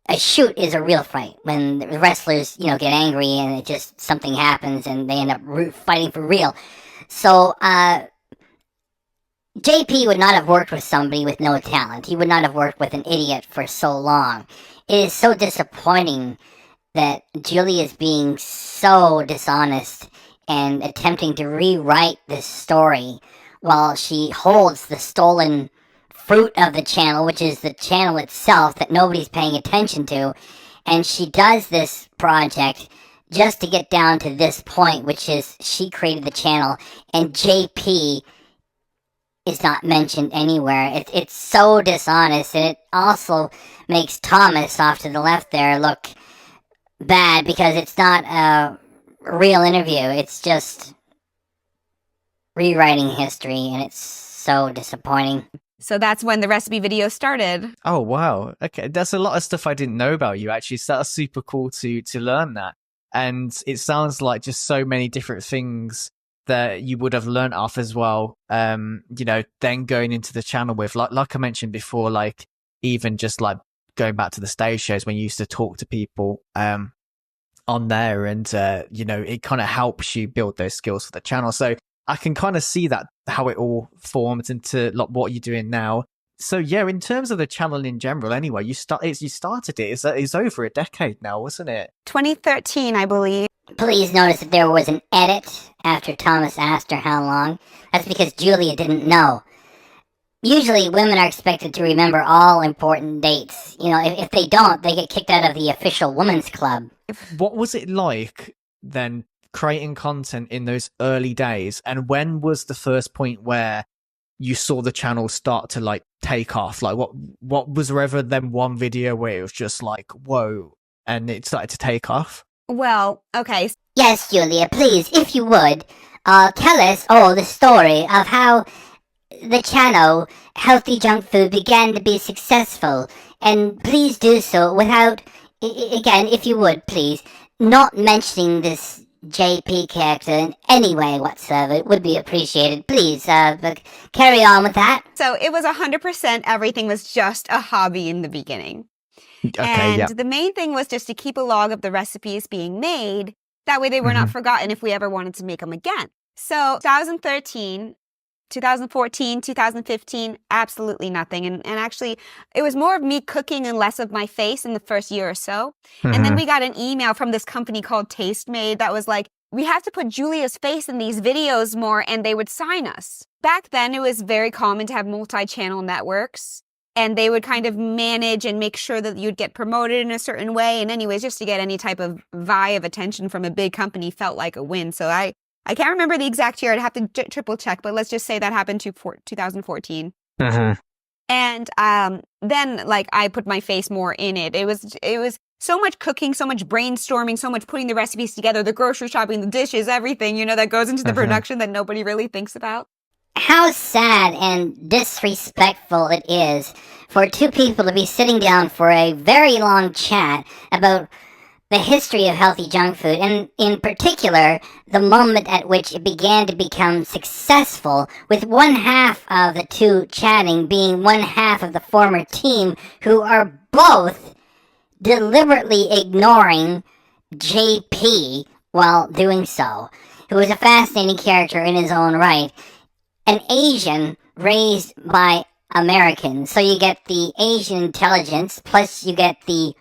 A shoot is a real fight when the wrestlers, get angry and it just something happens and they end up fighting for real. So, JP would not have worked with somebody with no talent. He would not have worked with an idiot for so long. It is so disappointing that Julia is being so dishonest and attempting to rewrite this story while she holds the stolen fruit of the channel, which is the channel itself that nobody's paying attention to. And she does this project just to get down to this point, which is she created the channel and JP is not mentioned anywhere. It's so dishonest, and it also makes Thomas off to the left there look bad because it's not a real interview. It's just rewriting history, and it's so disappointing. So that's when the recipe video started. Oh, wow. Okay, that's a lot of stuff I didn't know about you, actually. So that's super cool to learn that. And it sounds like just so many different things that you would have learned off as well, then going into the channel with, like I mentioned before, like even just like going back to the stage shows when you used to talk to people on there and, it kind of helps you build those skills for the channel. So I can kind of see that, how it all forms into like what you're doing now. So yeah, in terms of the channel in general, anyway, you started it. It's over a decade now, wasn't it? 2013, I believe. Please notice that there was an edit after Thomas asked her how long. That's because Julia didn't know. Usually women are expected to remember all important dates. If they don't, they get kicked out of the official women's club. What was it like then creating content in those early days? And when was the first point where you saw the channel start to like take off? Like what was there ever then one video where it was just like, whoa, and it started to take off? Well, okay. Yes, Julia, please, if you would, tell us all the story of how the channel Healthy Junk Food began to be successful. And please do so without, again, if you would, please, not mentioning this JP character in any way whatsoever. It would be appreciated. Please, but carry on with that. So it was 100%, everything was just a hobby in the beginning. Okay, and yeah. the main thing was just to keep a log of the recipes being made. That way they were not forgotten if we ever wanted to make them again. So 2013, 2014, 2015, absolutely nothing. And actually, it was more of me cooking and less of my face in the first year or so. And then we got an email from this company called Tastemade that was like, we have to put Julia's face in these videos more, and they would sign us. Back then, it was very common to have multi-channel networks. And they would kind of manage and make sure that you'd get promoted in a certain way. And anyways, just to get any type of vie of attention from a big company felt like a win. So I can't remember the exact year. I'd have to triple check, but let's just say that happened to 2014. And then like I put my face more in it. It was so much cooking, so much brainstorming, so much putting the recipes together, the grocery shopping, the dishes, everything, that goes into the production that nobody really thinks about. How sad and disrespectful it is for two people to be sitting down for a very long chat about the history of healthy junk food, and in particular, the moment at which it began to become successful, with one half of the two chatting being one half of the former team, who are both deliberately ignoring JP while doing so, who is a fascinating character in his own right. An Asian raised by Americans. So you get the Asian intelligence, plus you get the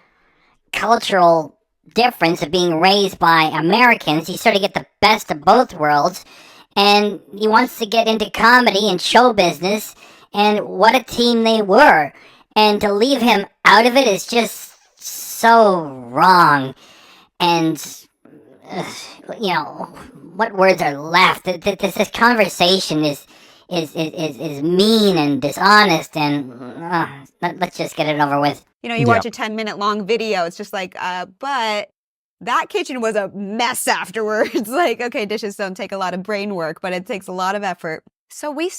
cultural difference of being raised by Americans. You sort of get the best of both worlds. And he wants to get into comedy and show business. And what a team they were. And to leave him out of it is just so wrong. And, what words are left? This conversation is mean and dishonest, and let's just get it over with. You watch a 10-minute long video, it's just like, but that kitchen was a mess afterwards. Like, okay, dishes don't take a lot of brain work, but it takes a lot of effort. So we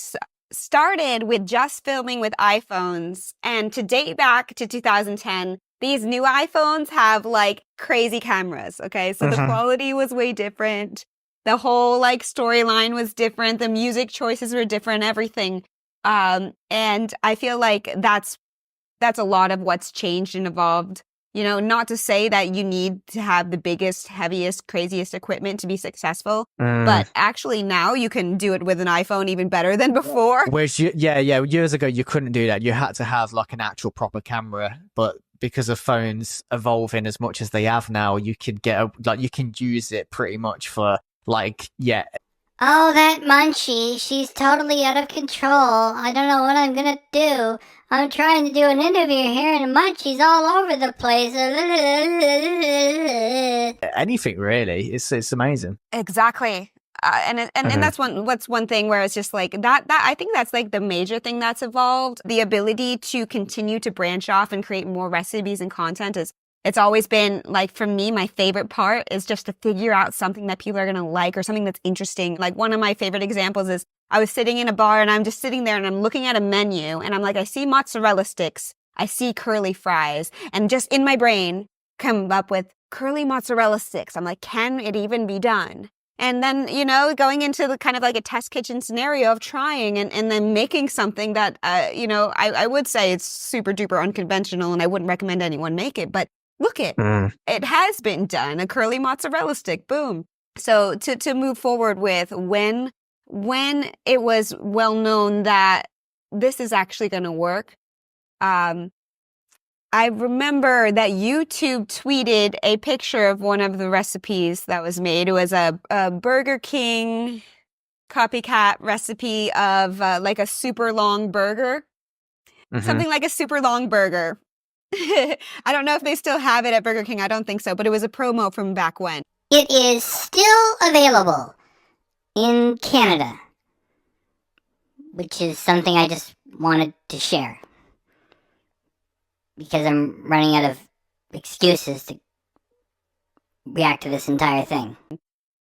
started with just filming with iPhones, and to date back to 2010, these new iPhones have like crazy cameras, okay? So the quality was way different. The whole like storyline was different. The music choices were different, everything. And I feel like that's a lot of what's changed and evolved. You know, not to say that you need to have the biggest, heaviest, craziest equipment to be successful, but actually now you can do it with an iPhone even better than before. Whereas, years ago you couldn't do that. You had to have like an actual proper camera, but because of phones evolving as much as they have now, you can you can use it pretty much for Oh, that Munchie, she's totally out of control. I don't know what I'm gonna do. I'm trying to do an interview here and Munchie's all over the place. anything really. It's amazing. Exactly. And that's one thing where it's just like that I think that's like the major thing that's evolved. The ability to continue to branch off and create more recipes and content it's always been like, for me, my favorite part is just to figure out something that people are going to like or something that's interesting. Like one of my favorite examples is I was sitting in a bar and I'm just sitting there and I'm looking at a menu and I'm like, I see mozzarella sticks. I see curly fries, and just in my brain come up with curly mozzarella sticks. I'm like, can it even be done? And then, you know, going into the kind of like a test kitchen scenario of trying and then making something that, you know, I would say it's super duper unconventional and I wouldn't recommend anyone make it, but look it has been done. A curly mozzarella stick, boom. So to move forward with when it was well known that this is actually going to work, I remember that YouTube tweeted a picture of one of the recipes that was made. It was a Burger King copycat recipe of like a super long burger. Something like a super long burger. I don't know if they still have it at Burger King. I don't think so, but it was a promo from back when. It is still available in Canada, which is something I just wanted to share because I'm running out of excuses to react to this entire thing.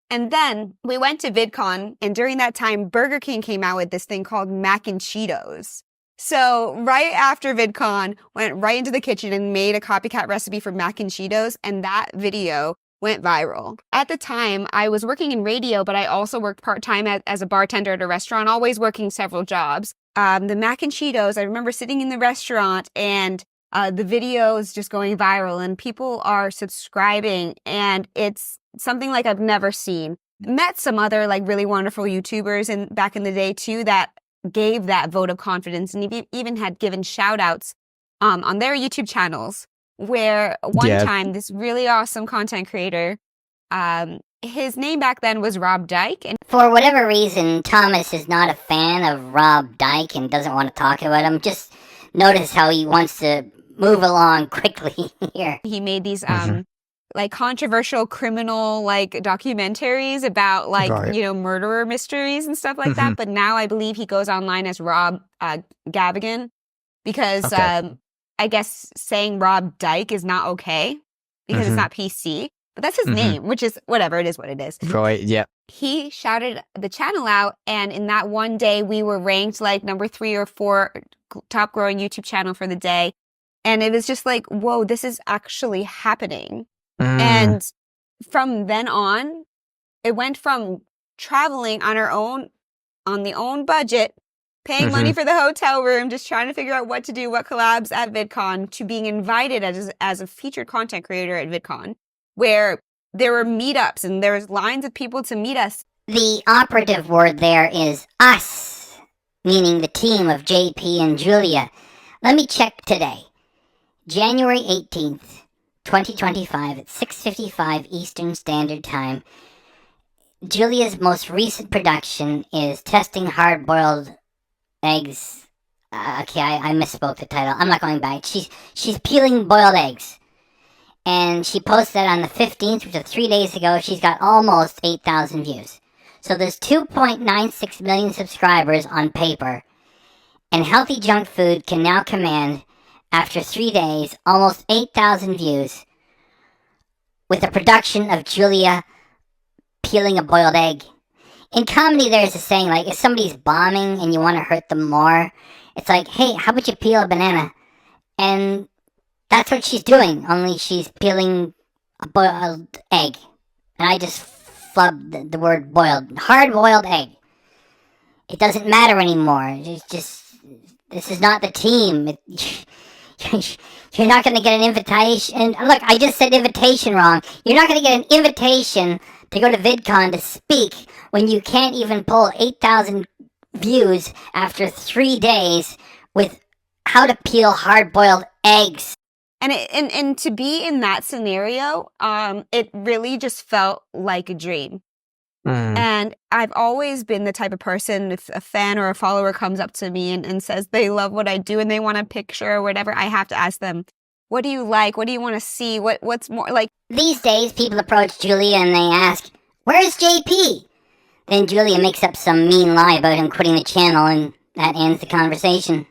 And then we went to VidCon, and during that time, Burger King came out with this thing called Mac and Cheetos. So right after VidCon, went right into the kitchen and made a copycat recipe for mac and Cheetos, and that video went viral. At the time, I was working in radio, but I also worked part-time as a bartender at a restaurant, always working several jobs. The mac and Cheetos, I remember sitting in the restaurant and the video is just going viral and people are subscribing, and it's something like I've never seen. Met some other like really wonderful YouTubers back in the day too that gave that vote of confidence, and even had given shout outs on their YouTube channels, where one time this really awesome content creator, his name back then was Rob Dyke, and for whatever reason Thomas is not a fan of Rob Dyke and doesn't want to talk about him. Just notice how he wants to move along quickly here. He made these like controversial criminal like documentaries about like you know, murderer mysteries and stuff like that, but now I believe he goes online as Rob Gavigan because I guess saying Rob Dyke is not okay because it's not PC, but that's his name, which is whatever, it is what it is. Right, yeah. He shouted the channel out, and in that one day we were ranked like number 3 or 4 top growing YouTube channel for the day, and it was just like, whoa, this is actually happening. And from then on, it went from traveling on the own budget, paying money for the hotel room, just trying to figure out what to do, what collabs at VidCon, to being invited as a featured content creator at VidCon, where there were meetups and there was lines of people to meet us. The operative word there is us, meaning the team of JP and Julia. Let me check today. January 18th. 2025 at 6:55 Eastern Standard Time. Julia's most recent production is testing hard-boiled eggs. Okay, I misspoke the title. I'm not going back. She's peeling boiled eggs. And she posted that on the 15th, which was 3 days ago. She's got almost 8,000 views. So there's 2.96 million subscribers on paper. And Healthy Junk Food can now command, after 3 days, almost 8,000 views with a production of Julia peeling a boiled egg. In comedy, there's a saying, like, if somebody's bombing and you want to hurt them more, it's like, hey, how about you peel a banana? And that's what she's doing, only she's peeling a boiled egg. And I just flub the word boiled. Hard-boiled egg. It doesn't matter anymore. It's just, this is not the team. You're not going to get an invitation. Look, I just said invitation wrong. You're not going to get an invitation to go to VidCon to speak when you can't even pull 8,000 views after 3 days with how to peel hard-boiled eggs. And to be in that scenario, it really just felt like a dream. And I've always been the type of person, if a fan or a follower comes up to me and says they love what I do and they want a picture or whatever, I have to ask them, what do you like? What do you want to see? What's more like? These days, people approach Julia and they ask, "Where's JP?" Then Julia makes up some mean lie about him quitting the channel, and that ends the conversation.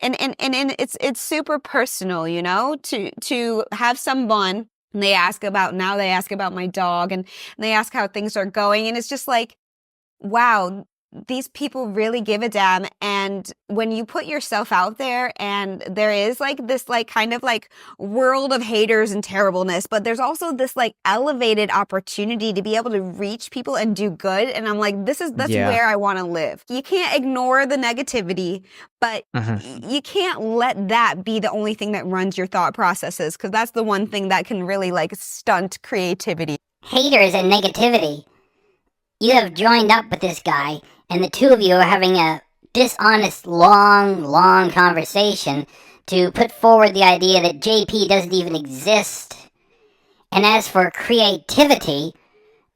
And it's super personal, you know, to have someone. And they ask about my dog and they ask how things are going. And it's just like, wow, these people really give a damn. And when you put yourself out there and there is like this like kind of like world of haters and terribleness, but there's also this like elevated opportunity to be able to reach people and do good. And I'm like, that's where I want to live. You can't ignore the negativity, but you can't let that be the only thing that runs your thought processes, because that's the one thing that can really like stunt creativity. Haters and negativity. You have joined up with this guy, and the two of you are having a dishonest, long conversation to put forward the idea that JP doesn't even exist. And as for creativity,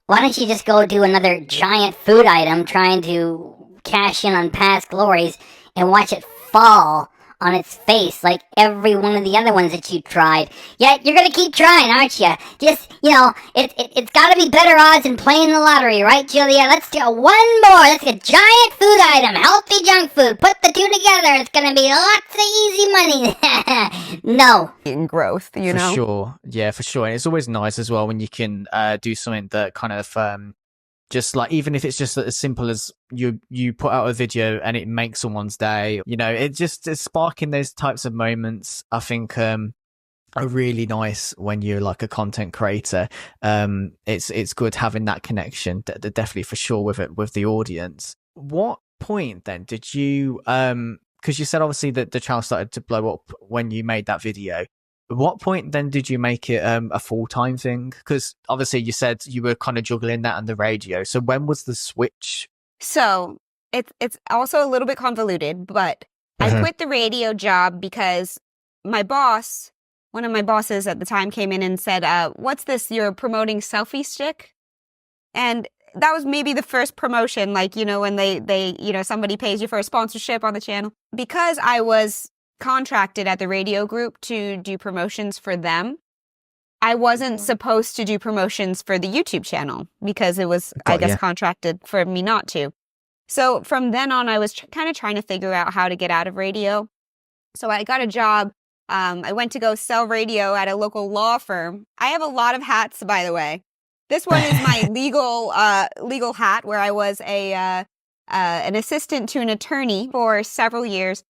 why don't you just go do another giant food item trying to cash in on past glories and watch it fall on its face like every one of the other ones that you tried. Yeah, you're gonna keep trying, aren't you? Just, you know, it's gotta be better odds than playing the lottery, right, Julia? Let's do one more. Let's get a giant food item, healthy junk food. Put the two together. It's gonna be lots of easy money. No. In growth, you know? For sure. Yeah, for sure. And it's always nice as well when you can do something that kind of just like, even if it's just as simple as you put out a video and it makes someone's day, you know, it's sparking those types of moments, I think, are really nice when you're like a content creator. It's good having that connection, definitely for sure with the audience. What point then did you, because you said obviously that the channel started to blow up when you made that video. At what point then did you make it a full-time thing? Because obviously you said you were kind of juggling that and the radio. So when was the switch? So it's also a little bit convoluted, but I quit the radio job because my boss, one of my bosses at the time, came in and said, what's this? You're promoting selfie stick? And that was maybe the first promotion, like, you know, when they you know, somebody pays you for a sponsorship on the channel. Because I was contracted at the radio group to do promotions for them, I wasn't supposed to do promotions for the YouTube channel because it was, I guess, contracted for me not to. So from then on, I was kind of trying to figure out how to get out of radio. So I got a job. I went to go sell radio at a local law firm. I have a lot of hats, by the way. This one is my legal hat, where I was an assistant to an attorney for several years.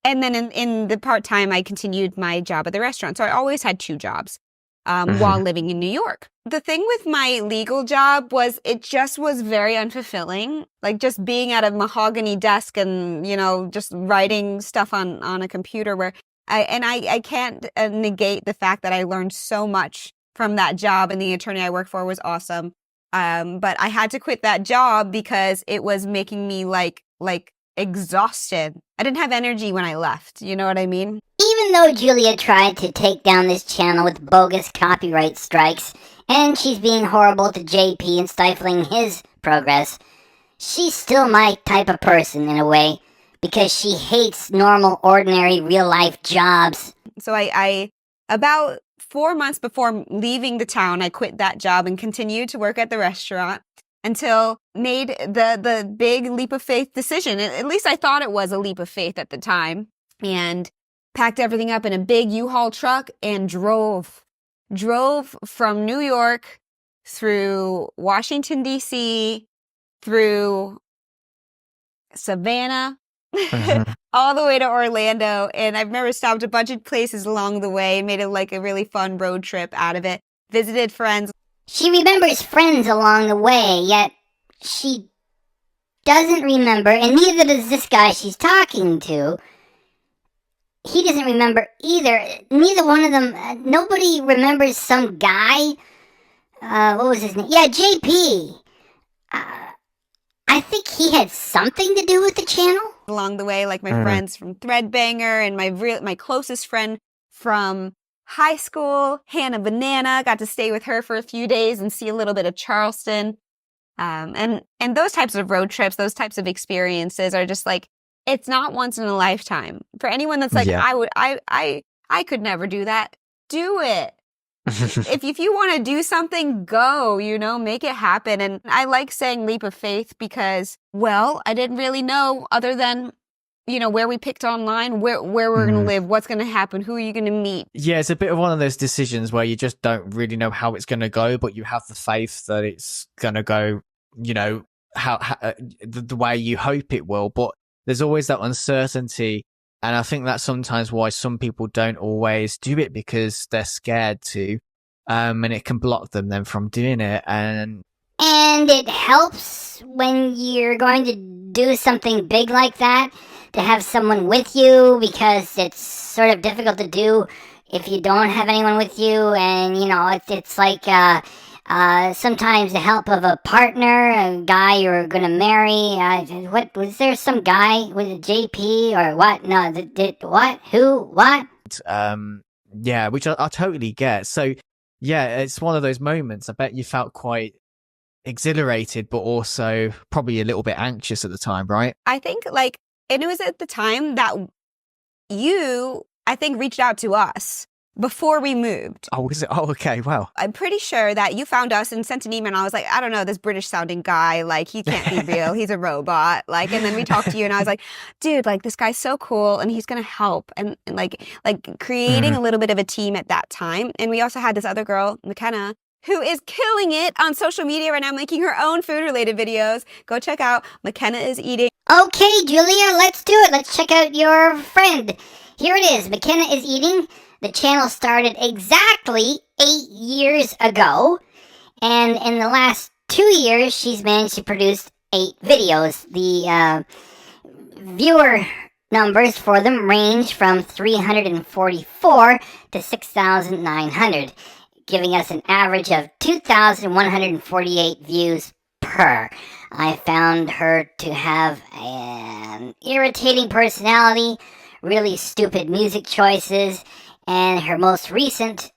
And then in the part-time, I continued my job at the restaurant. So I always had two jobs while living in New York. The thing with my legal job was it just was very unfulfilling. Like just being at a mahogany desk and, you know, just writing stuff on a computer where I can't negate the fact that I learned so much from that job, and the attorney I worked for was awesome. But I had to quit that job because it was making me like exhausted. I didn't have energy when I left. You know what I mean? Even though Julia tried to take down this channel with bogus copyright strikes, and she's being horrible to JP and stifling his progress, she's still my type of person in a way, because she hates normal, ordinary, real-life jobs. So I about 4 months before leaving the town, I quit that job and continued to work at the restaurant until made the big leap of faith decision. At least I thought it was a leap of faith at the time. And packed everything up in a big U-Haul truck and drove from New York through Washington, D.C., through Savannah, all the way to Orlando. And I've never stopped a bunch of places along the way, made it like a really fun road trip out of it, visited friends. She remembers friends along the way, yet she doesn't remember, and neither does this guy she's talking to. He doesn't remember either. Neither one of them, nobody remembers some guy. What was his name? Yeah, JP. I think he had something to do with the channel. Along the way, like my friends from Threadbanger and my closest friend from high school, Hannah Banana, got to stay with her for a few days and see a little bit of Charleston. And those types of road trips, those types of experiences are just like, it's not once in a lifetime. For anyone that's like, I could never do that. Do it. if you want to do something, go, make it happen. And I like saying leap of faith because, well, I didn't really know other than, where we picked online, where we're going to live, what's going to happen, who are you going to meet. Yeah, it's a bit of one of those decisions where you just don't really know how it's going to go, but you have the faith that it's going to go, how the way you hope it will. But there's always that uncertainty. And I think that's sometimes why some people don't always do it, because they're scared to, and it can block them then from doing it. And it helps when you're going to do something big like that to have someone with you, because it's sort of difficult to do if you don't have anyone with you. And, it's like sometimes the help of a partner, a guy you're going to marry. What was there some guy with a JP or what? No, what? Who? What? Yeah, which I totally get. So, yeah, it's one of those moments. I bet you felt quite exhilarated, but also probably a little bit anxious at the time, right? I think and it was at the time that you, I think, reached out to us before we moved. Oh, was it? Oh, okay. Wow. I'm pretty sure that you found us and sent an email. And I was like, I don't know, this British sounding guy, he can't be real. He's a robot. And then we talked to you and I was like, dude, this guy's so cool and he's going to help. And creating a little bit of a team at that time. And we also had this other girl, McKenna, who is killing it on social media right now, making her own food-related videos. Go check out McKenna is Eating. Okay, Julia, let's do it. Let's check out your friend. Here it is. McKenna is Eating. The channel started exactly 8 years ago. And in the last 2 years, she's managed to produce 8 videos. The viewer numbers for them range from 344 to 6,900. Giving us an average of 2,148 views per. I found her to have an irritating personality, really stupid music choices, and her most recent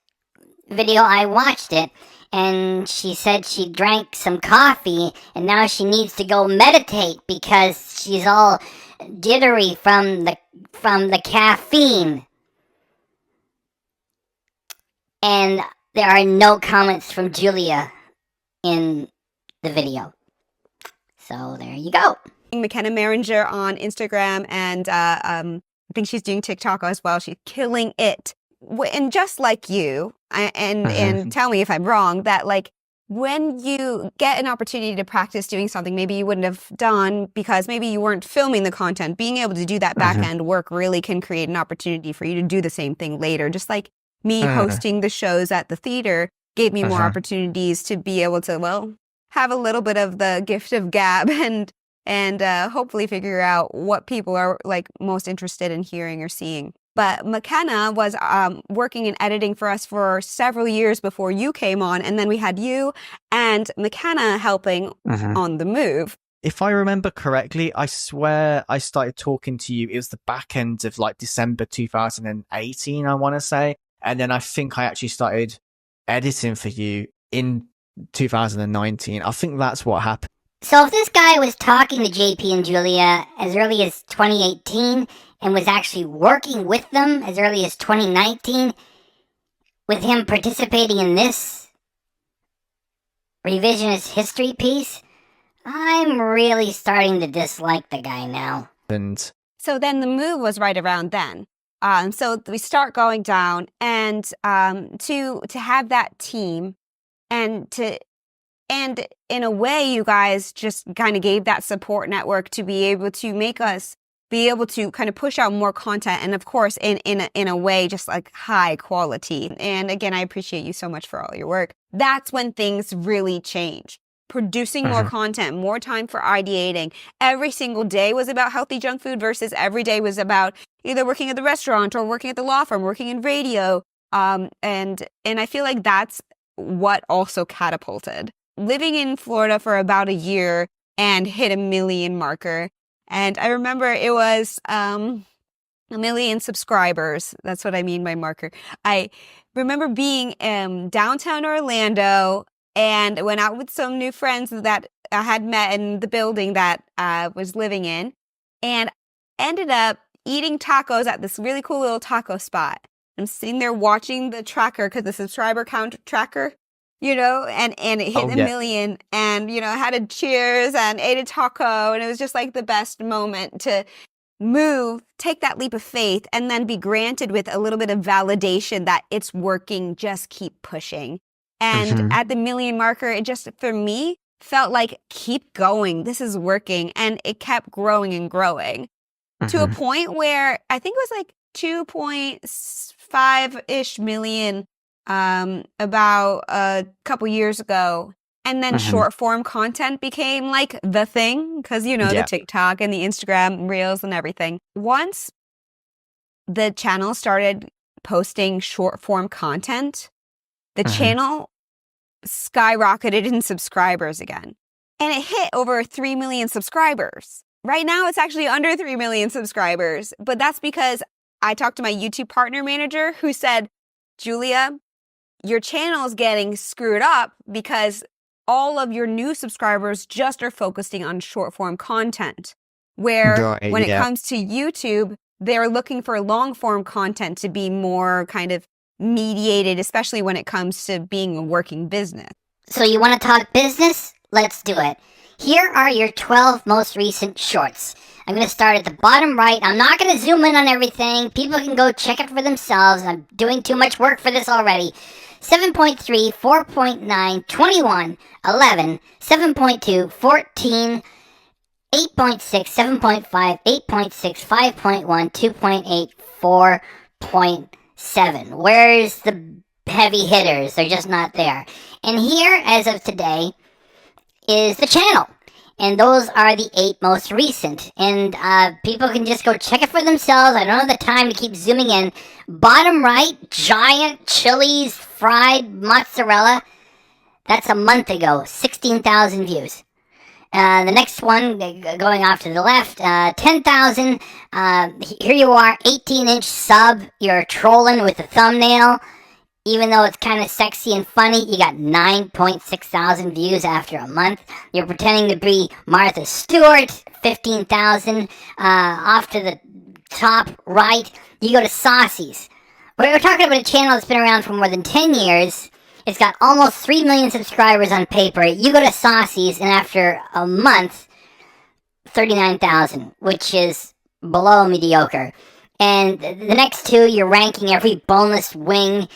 video, I watched it, and she said she drank some coffee, and now she needs to go meditate because she's all jittery from the caffeine. And there are no comments from Julia in the video. So there you go. McKenna Maringer on Instagram, and I think she's doing TikTok as well. She's killing it. And just like you, and tell me if I'm wrong, that when you get an opportunity to practice doing something maybe you wouldn't have done because maybe you weren't filming the content, being able to do that back end work really can create an opportunity for you to do the same thing later. Just like me hosting the shows at the theater gave me more opportunities to be able to, have a little bit of the gift of gab and hopefully figure out what people are most interested in hearing or seeing. But McKenna was working in editing for us for several years before you came on, and then we had you and McKenna helping on the move. If I remember correctly, I swear I started talking to you. It was the back end of December 2018, I want to say. And then I think I actually started editing for you in 2019. I think that's what happened. So if this guy was talking to JP and Julia as early as 2018 and was actually working with them as early as 2019, with him participating in this revisionist history piece, I'm really starting to dislike the guy now. And so then the move was right around then. So we start going down, and to have that team, and in a way, you guys just kind of gave that support network to be able to make us be able to kind of push out more content, and of course in a way just like high quality. And again, I appreciate you so much for all your work. That's when things really change. Producing more content, more time for ideating. Every single day was about healthy junk food versus every day was about either working at the restaurant or working at the law firm, working in radio. And I feel like that's what also catapulted. Living in Florida for about a year and hit a 1 million marker. And I remember it was 1 million subscribers. That's what I mean by marker. I remember being downtown Orlando and went out with some new friends that I had met in the building that I was living in, and ended up eating tacos at this really cool little taco spot. I'm sitting there watching the tracker, because the subscriber count tracker, and it hit a million, and, I had a cheers and ate a taco, and it was just like the best moment to take that leap of faith, and then be granted with a little bit of validation that it's working, just keep pushing. And at the 1 million marker, it just, for me, felt like, keep going, this is working, and it kept growing and growing to a point where I think it was like 2.5-ish million about a couple years ago. And then short form content became like the thing, because, the TikTok and the Instagram reels and everything. Once the channel started posting short form content, the channel skyrocketed in subscribers again. And it hit over 3 million subscribers. Right now, it's actually under 3 million subscribers. But that's because I talked to my YouTube partner manager, who said, Julia, your channel is getting screwed up because all of your new subscribers just are focusing on short form content. Where when it comes to YouTube, they're looking for long form content to be more kind of mediated, especially when it comes to being a working business. So you want to talk business? Let's do it. Here are your 12 most recent shorts. I'm going to start at the bottom right. I'm not going to zoom in on everything. People can go check it for themselves. I'm doing too much work for this already. 7.3, 4.9, 21, 11, 7.2, 14, 8.6, 7.5, 8.6, 5.1, 2.8, 4.7. Where's the heavy hitters? They're just not there. And here, as of today, is the channel. And those are the 8 most recent. And people can just go check it for themselves. I don't have the time to keep zooming in. Bottom right, giant Chili's fried mozzarella. That's a month ago, 16,000 views. The next one, going off to the left, 10,000. Here you are, 18-inch sub. You're trolling with the thumbnail. Even though it's kind of sexy and funny, you got 9.6 thousand views after a month. You're pretending to be Martha Stewart, 15,000. Off to the top right, you go to Saucy's. We're talking about a channel that's been around for more than 10 years. It's got almost 3 million subscribers on paper. You go to Saucy's, and after a month, 39,000, which is below mediocre. And the next two, you're ranking every boneless wing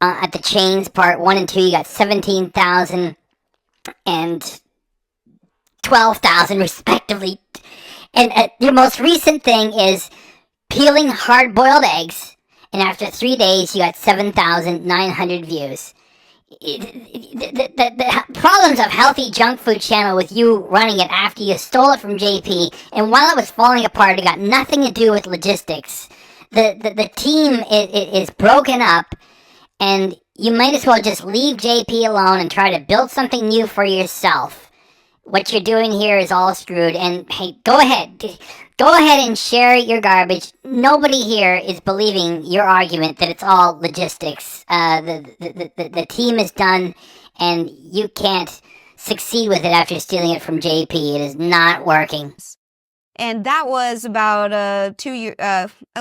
at the chains, part 1 and 2, you got 17,000 and 12,000 respectively. And your most recent thing is peeling hard-boiled eggs, and after 3 days, you got 7,900 views. The problems of Healthy Junk Food channel with you running it after you stole it from JP, and while it was falling apart, it got nothing to do with logistics. The team is broken up, and you might as well just leave JP alone and try to build something new for yourself. What you're doing here is all screwed, and hey, go ahead and share your garbage. Nobody here is believing your argument that it's all logistics. The team is done, and you can't succeed with it after stealing it from JP. It is not working. And that was about a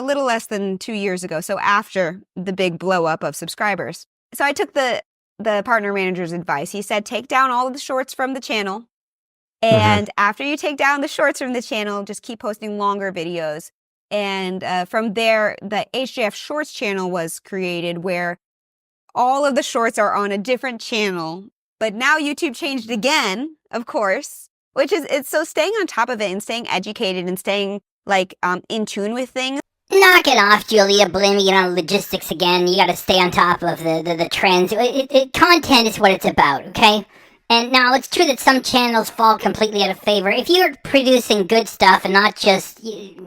little less than 2 years ago. So after the big blow up of subscribers. So I took the partner manager's advice. He said, take down all of the shorts from the channel. And after you take down the shorts from the channel, just keep posting longer videos. And from there, the HJF Shorts channel was created, where all of the shorts are on a different channel. But now YouTube changed again, of course. Which is, it's so staying on top of it and staying educated and staying in tune with things. Knock it off, Julia, blaming it on logistics again. You gotta stay on top of the trends. Content is what it's about, okay? And now, it's true that some channels fall completely out of favor. If you're producing good stuff and not just flavor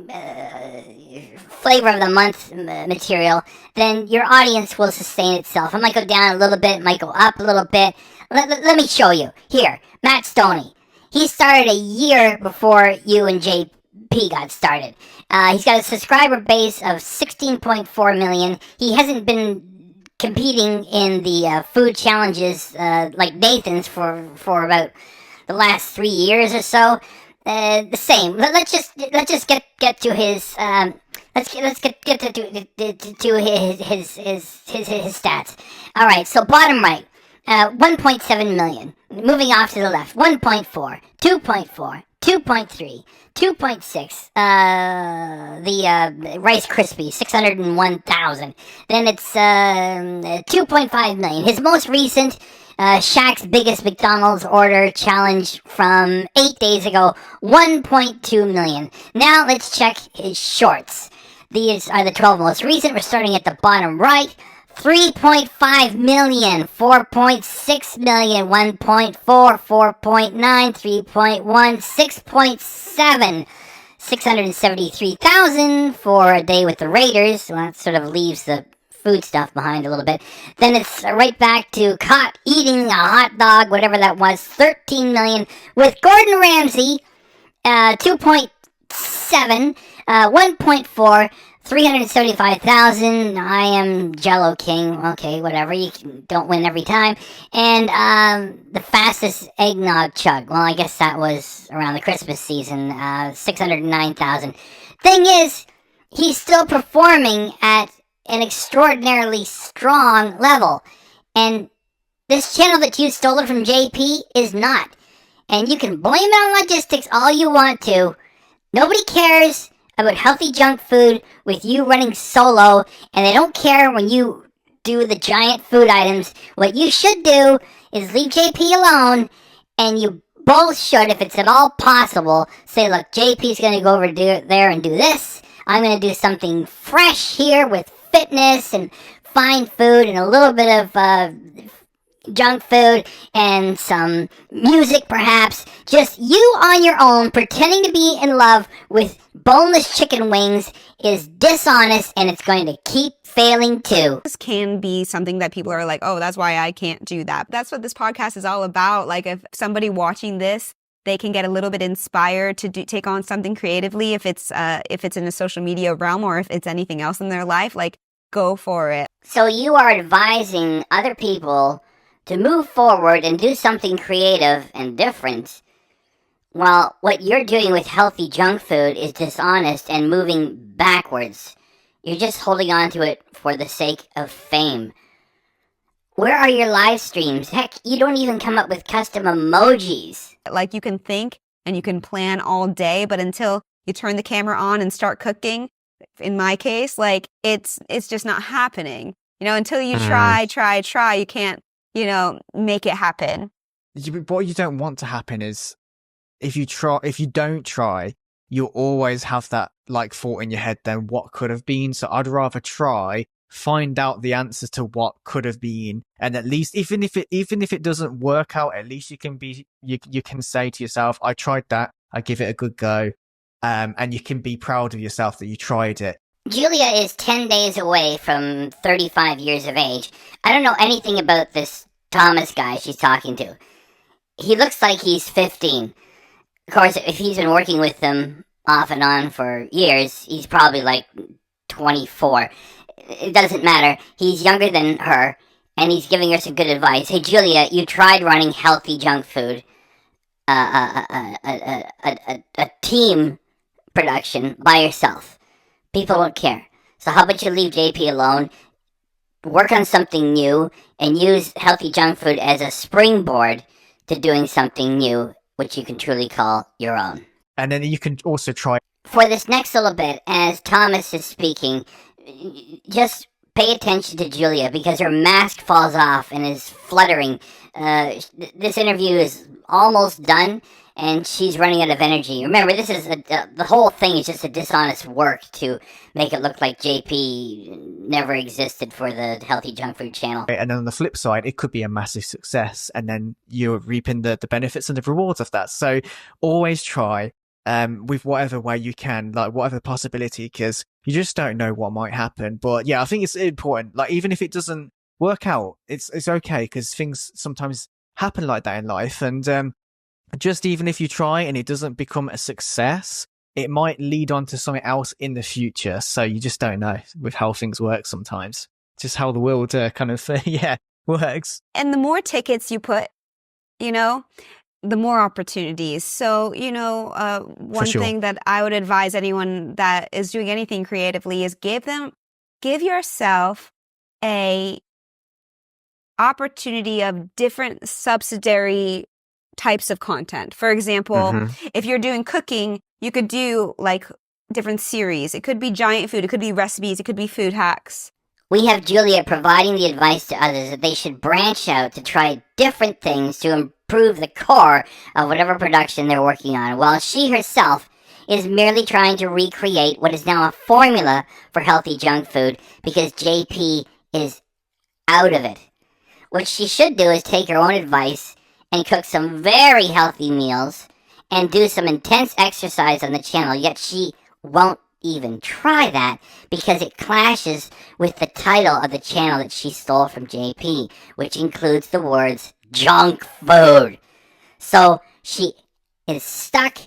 of the month material, then your audience will sustain itself. It might go down a little bit, it might go up a little bit. Let me show you. Here, Matt Stoney. He started a year before you and JP got started. He's got a subscriber base of 16.4 million. He hasn't been competing in the food challenges like Nathan's for about the last 3 years or so. The same. Let's just get to his let's get to his stats. All right. So bottom right, 1.7 million. Moving off to the left, 1.4, 2.4, 2.3, 2.6. The Rice Krispies, 601,000. Then it's 2.5 million. His most recent, Shaq's biggest McDonald's order challenge from 8 days ago, 1.2 million. Now let's check his shorts. These are the 12 most recent. We're starting at the bottom right. 3.5 million, 4.6 million, 1.4, 4.9, 3.1, 6.7, 673,000 for a day with the Raiders. Well, that sort of leaves the food stuff behind a little bit. Then it's right back to caught eating a hot dog, whatever that was, 13 million. With Gordon Ramsay, 2.7, 1.4, 375,000. I am Jello King. Okay, whatever. You don't win every time. And the fastest eggnog chug. Well, I guess that was around the Christmas season. 609,000. Thing is, he's still performing at an extraordinarily strong level. And this channel that you stole it from JP is not. And you can blame it on logistics all you want to. Nobody cares about healthy junk food with you running solo, and they don't care when you do the giant food items. What you should do is leave JP alone, and you both should, if it's at all possible, say, look, JP's going to go over there and do this. I'm going to do something fresh here with fitness and fine food and a little bit of junk food and some music, perhaps. Just you on your own, pretending to be in love with boneless chicken wings is dishonest, and it's going to keep failing too. This can be something that people are like, oh, that's why I can't do that. That's what this podcast is all about. Like, if somebody watching this, they can get a little bit inspired to take on something creatively, if it's in a social media realm or if it's anything else in their life, like, go for it. So you are advising other people to move forward and do something creative and different, while what you're doing with healthy junk food is dishonest and moving backwards. You're just holding on to it for the sake of fame. Where are your live streams? Heck, you don't even come up with custom emojis. Like, you can think and you can plan all day, but until you turn the camera on and start cooking, in my case, like, it's just not happening. You know, until you try, you can't, make it happen. What you don't want to happen is, if you don't try, you'll always have that like thought in your head, then what could have been. So I'd rather try, find out the answers to what could have been, and at least even if it doesn't work out, at least you can say to yourself, I tried that, I give it a good go, and you can be proud of yourself that you tried it. Julia is 10 days away from 35 years of age. I don't know anything about this Thomas guy she's talking to. He looks like he's 15. Of course, if he's been working with them off and on for years, he's probably like 24. It doesn't matter. He's younger than her, and he's giving her some good advice. Hey, Julia, you tried running healthy junk food. A team production by yourself. People won't care. So how about you leave JP alone, work on something new, and use healthy junk food as a springboard to doing something new, which you can truly call your own. And then you can also try. For this next little bit, as Thomas is speaking, just pay attention to Julia because her mask falls off and is fluttering. This interview is almost done, and she's running out of energy. Remember, this is the whole thing is just a dishonest work to make it look like JP never existed for the Healthy Junk Food channel. And then on the flip side, it could be a massive success, and then you're reaping the benefits and the rewards of that. So always try with whatever way you can, like whatever possibility, because you just don't know what might happen. But yeah, I think it's important. Like, even if it doesn't work out, it's okay, because things sometimes happen like that in life. And just even if you try and it doesn't become a success, it might lead on to something else in the future. So you just don't know with how things work sometimes. Just how the world kind of, works. And the more tickets you put, the more opportunities. So, one thing that I would advise anyone that is doing anything creatively is give yourself a opportunity of different subsidiary types of content. For example, if you're doing cooking, you could do like different series. It could be giant food, it could be recipes, it could be food hacks. We have Julia providing the advice to others that they should branch out to try different things to improve the core of whatever production they're working on, while she herself is merely trying to recreate what is now a formula for healthy junk food because JP is out of it. What she should do is take her own advice and cook some very healthy meals and do some intense exercise on the channel, yet she won't even try that because it clashes with the title of the channel that she stole from JP, which includes the words junk food. So she is stuck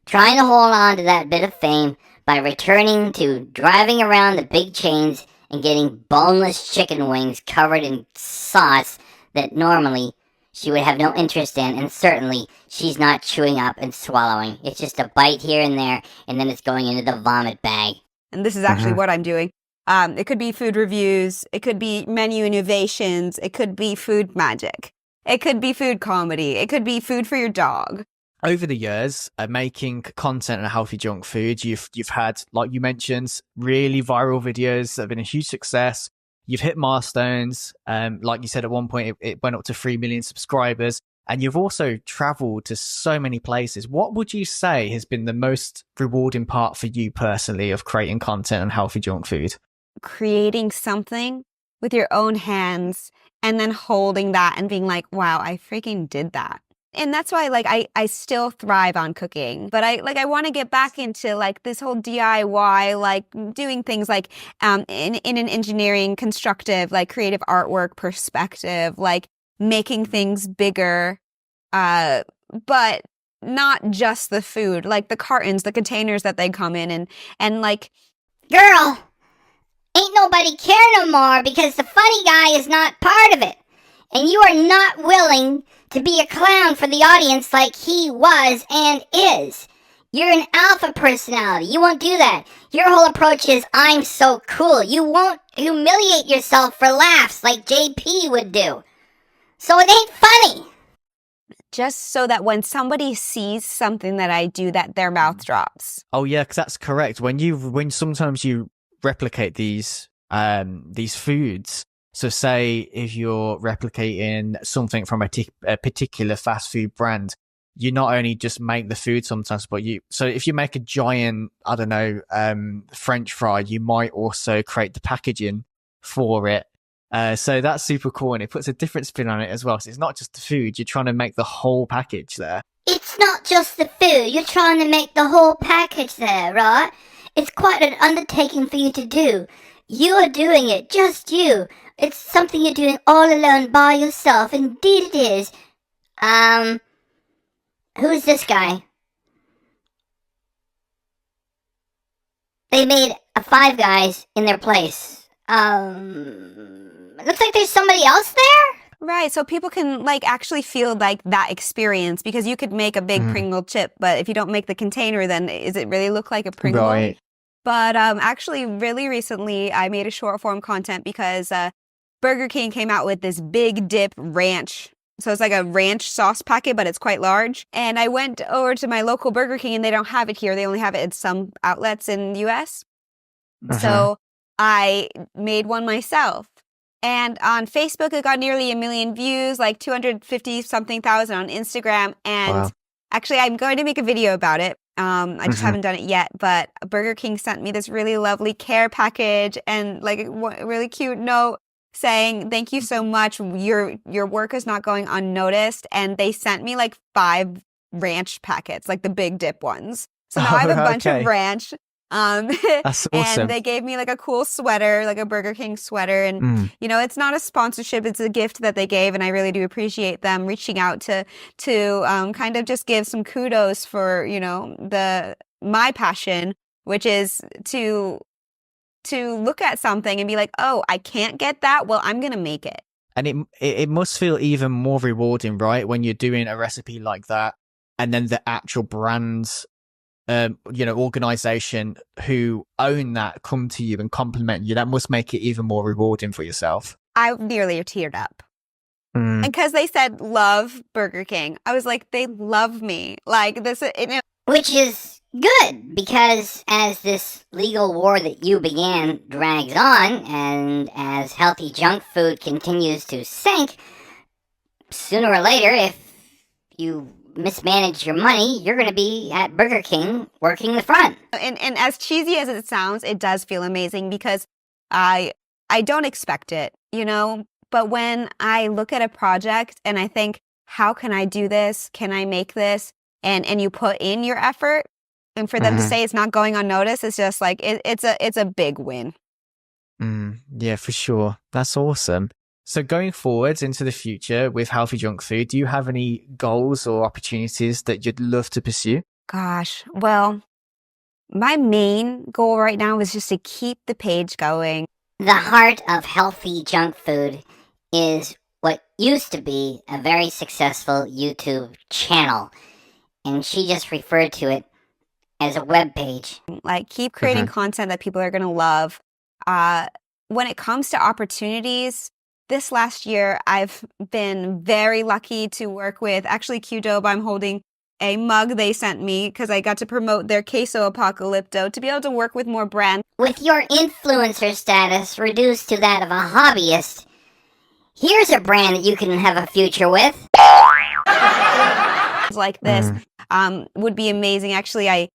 trying to hold on to that bit of fame by returning to driving around the big chains and getting boneless chicken wings covered in sauce that normally she would have no interest in, and certainly she's not chewing up and swallowing. It's just a bite here and there, and then it's going into the vomit bag. And this is actually what I'm doing. It could be food reviews. It could be menu innovations. It could be food magic. It could be food comedy. It could be food for your dog. Over the years, making content on healthy junk food, you've had, like you mentioned, really viral videos that have been a huge success. You've hit milestones. Like you said, at one point, it went up to 3 million subscribers. And you've also traveled to so many places. What would you say has been the most rewarding part for you personally of creating content on healthy junk food? Creating something with your own hands and then holding that and being like, wow, I freaking did that. And that's why, like, I still thrive on cooking, but I want to get back into like this whole DIY, like doing things like in an engineering, constructive, like creative artwork perspective, like making things bigger, but not just the food, like the cartons, the containers that they come in, and like, girl, ain't nobody care no more because the funny guy is not part of it, and you are not willing to be a clown for the audience like he was and is. You're an alpha personality. You won't do that. Your whole approach is, I'm so cool. You won't humiliate yourself for laughs like JP would do. So it ain't funny. Just so that when somebody sees something that I do, that their mouth drops. Oh yeah, because that's correct. When sometimes you replicate these foods. So say if you're replicating something from a particular fast food brand, you not only just make the food sometimes, but so if you make a giant, I don't know, French fry, you might also create the packaging for it. So that's super cool, and it puts a different spin on it as well. So it's not just the food, you're trying to make the whole package there. It's not just the food, you're trying to make the whole package there, right? It's quite an undertaking for you to do. You are doing it, just you. It's something you're doing all alone by yourself. Indeed it is. Who's this guy? They made a Five Guys in their place. Looks like there's somebody else there? Right, so people can like actually feel like that experience, because you could make a big Pringle chip, but if you don't make the container, then does it really look like a Pringle? Right. But actually, really recently, I made a short form content because Burger King came out with this big dip ranch. So it's like a ranch sauce packet, but it's quite large. And I went over to my local Burger King, and they don't have it here. They only have it at some outlets in the US. So I made one myself. And on Facebook, it got nearly 1 million views, like 250 something thousand on Instagram. And Wow. actually, I'm going to make a video about it. I just Mhm. haven't done it yet, but Burger King sent me this really lovely care package and like a really cute note saying, "Thank you so much. Your work is not going unnoticed." And they sent me like 5 ranch packets, like the big dip ones. So now I have a bunch of Okay. ranch. That's And awesome. they gave me like a cool sweater, like a Burger King sweater. And, Mm. it's not a sponsorship, it's a gift that they gave. And I really do appreciate them reaching out to kind of just give some kudos for, my passion, which is to look at something and be like, oh, I can't get that. Well, I'm going to make it. And it must feel even more rewarding, right? When you're doing a recipe like that and then the actual brands, organization who own that come to you and compliment you. That must make it even more rewarding for yourself. I nearly teared up. Mm. And because they said love Burger King, I was like, they love me. Like this, Which is good, because as this legal war that you began drags on, and as healthy junk food continues to sink, sooner or later, if you mismanage your money, you're going to be at Burger King working the front. and as cheesy as it sounds, it does feel amazing because I don't expect it, But when I look at a project and I think, how can I do this? Can I make this? And you put in your effort, and for them to say it's not going unnoticed, it's just like it's a big win. Yeah, for sure. That's awesome. So going forwards into the future with Healthy Junk Food, do you have any goals or opportunities that you'd love to pursue? Gosh, well, my main goal right now is just to keep the page going. The heart of healthy junk food is what used to be a very successful YouTube channel, and she just referred to it as a web page. Like, keep creating content that people are going to love. When it comes to opportunities, this last year, I've been very lucky to work with, actually, Qdoba. I'm holding a mug they sent me because I got to promote their queso apocalypto, to be able to work with more brands. With your influencer status reduced to that of a hobbyist, here's a brand that you can have a future with. Like this would be amazing. Actually,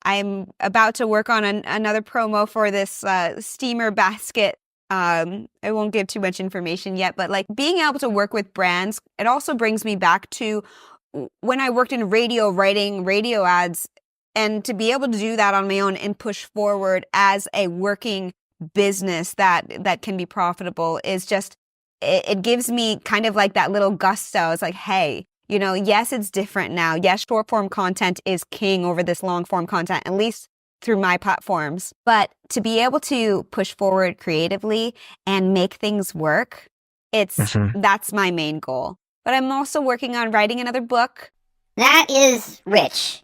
I'm about to work on another promo for this steamer basket. I won't give too much information yet, but like being able to work with brands, it also brings me back to when I worked in radio, writing radio ads, and to be able to do that on my own and push forward as a working business that can be profitable is just, it gives me kind of like that little gusto. It's like, hey, yes, it's different now. Yes, short form content is king over this long form content, at least through my platforms. But to be able to push forward creatively and make things work, that's my main goal. But I'm also working on writing another book. That is rich.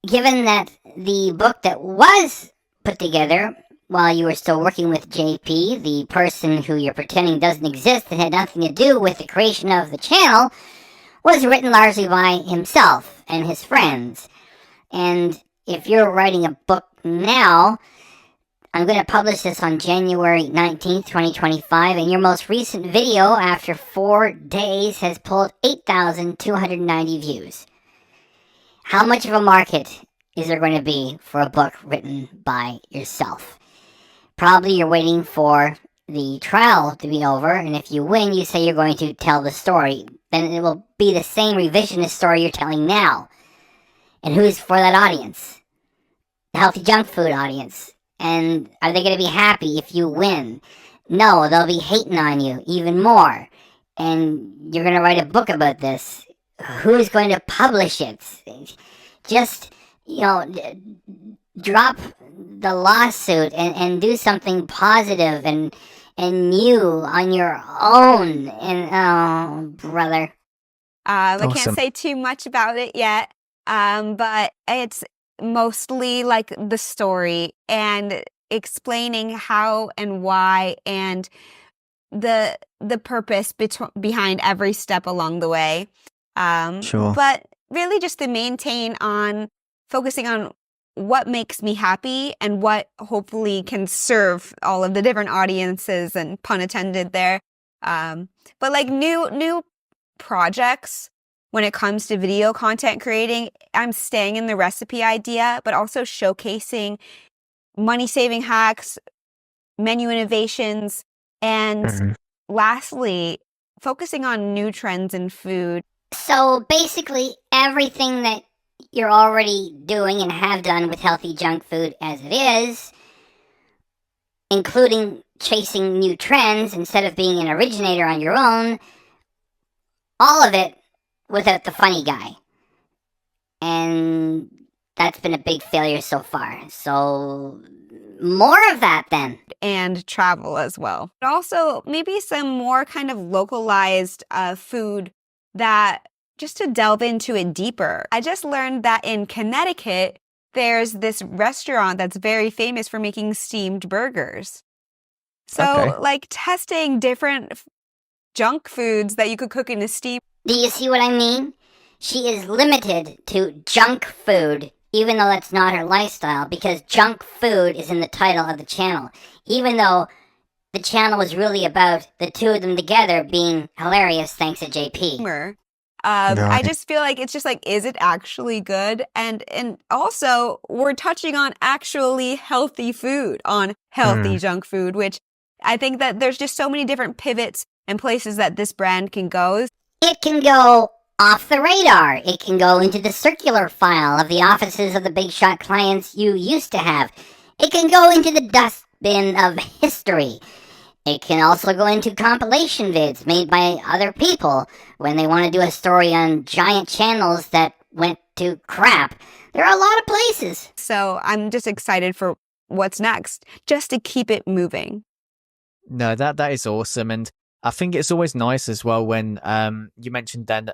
Given that the book that was put together while you were still working with JP, the person who you're pretending doesn't exist and had nothing to do with the creation of the channel, was written largely by himself and his friends. And if you're writing a book now, I'm going to publish this on January 19th, 2025, and your most recent video after 4 days has pulled 8,290 views. How much of a market is there going to be for a book written by yourself? Probably you're waiting for the trial to be over, and if you win, you say you're going to tell the story. Then it will be the same revisionist story you're telling now. And who's for that audience? The healthy junk food audience. And are they going to be happy if you win? No, they'll be hating on you even more. And you're going to write a book about this. Who's going to publish it? Just, drop the lawsuit and do something positive and new on your own. And, oh, brother. I Awesome. can't say too much about it yet, but it's mostly like the story and explaining how and why and the purpose behind every step along the way. Sure. But really just to maintain on focusing on what makes me happy and what hopefully can serve all of the different audiences, and pun intended there. But like new projects when it comes to video content creating, I'm staying in the recipe idea, but also showcasing money saving hacks, menu innovations, and lastly, focusing on new trends in food. So basically, everything that you're already doing and have done with Healthy Junk Food as it is, including chasing new trends instead of being an originator on your own, all of it without the funny guy. And that's been a big failure so far. So more of that then. And travel as well. But also maybe some more kind of localized food that just to delve into it deeper. I just learned that in Connecticut, there's this restaurant that's very famous for making steamed burgers. So like testing different junk foods that you could cook in a steam. Do you see what I mean? She is limited to junk food, even though that's not her lifestyle, because junk food is in the title of the channel. Even though the channel was really about the two of them together being hilarious thanks to JP. I just feel like it's just like, is it actually good? And also, we're touching on actually healthy food on Healthy Junk Food, which I think that there's just so many different pivots and places that this brand can go. It can go off the radar. It can go into the circular file of the offices of the big shot clients you used to have. It can go into the dustbin of history. It can also go into compilation vids made by other people when they want to do a story on giant channels that went to crap. There are a lot of places. So I'm just excited for what's next, just to keep it moving. No, that is awesome. And I think it's always nice as well when you mentioned then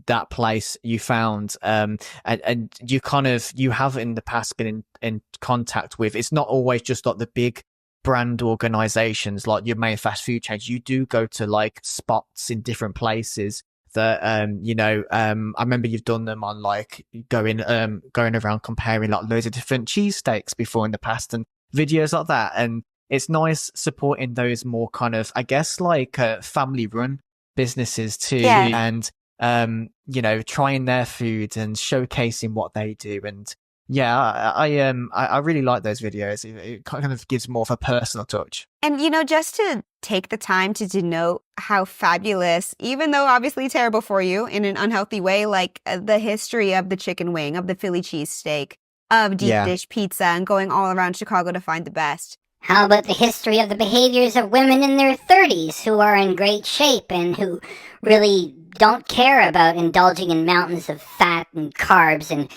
that place you found and you you have in the past been in contact with. It's not always just like the big brand organizations like your main fast food chains. You do go to like spots in different places that I remember you've done them on like going around comparing like loads of different cheesesteaks before in the past and videos like that. And it's nice supporting those more kind of, I guess, like family run businesses too. Yeah. And trying their food and showcasing what they do. And yeah, I really like those videos. It kind of gives more of a personal touch. And, just to take the time to denote how fabulous, even though obviously terrible for you in an unhealthy way, like the history of the chicken wing, of the Philly cheesesteak, of deep dish pizza, and going all around Chicago to find the best. How about the history of the behaviors of women in their 30s who are in great shape and who really don't care about indulging in mountains of fat and carbs and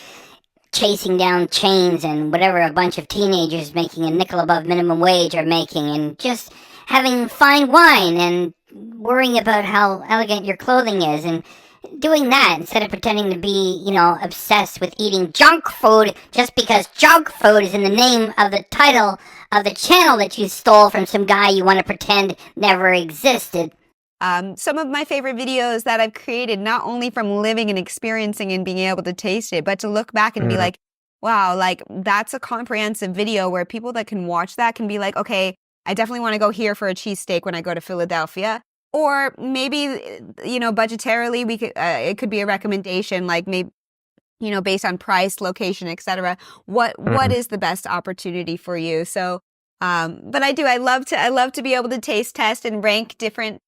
chasing down chains and whatever a bunch of teenagers making a nickel above minimum wage are making, and just having fine wine and worrying about how elegant your clothing is, and doing that instead of pretending to be, obsessed with eating junk food just because junk food is in the name of the title of the channel that you stole from some guy you want to pretend never existed. Some of my favorite videos that I've created, not only from living and experiencing and being able to taste it, but to look back and be like, wow, like that's a comprehensive video where people that can watch that can be like, okay, I definitely want to go here for a cheesesteak when I go to Philadelphia. Or maybe, budgetarily, we could it could be a recommendation, like maybe, based on price, location, etc. What is the best opportunity for you? So, but I love to be able to taste test and rank different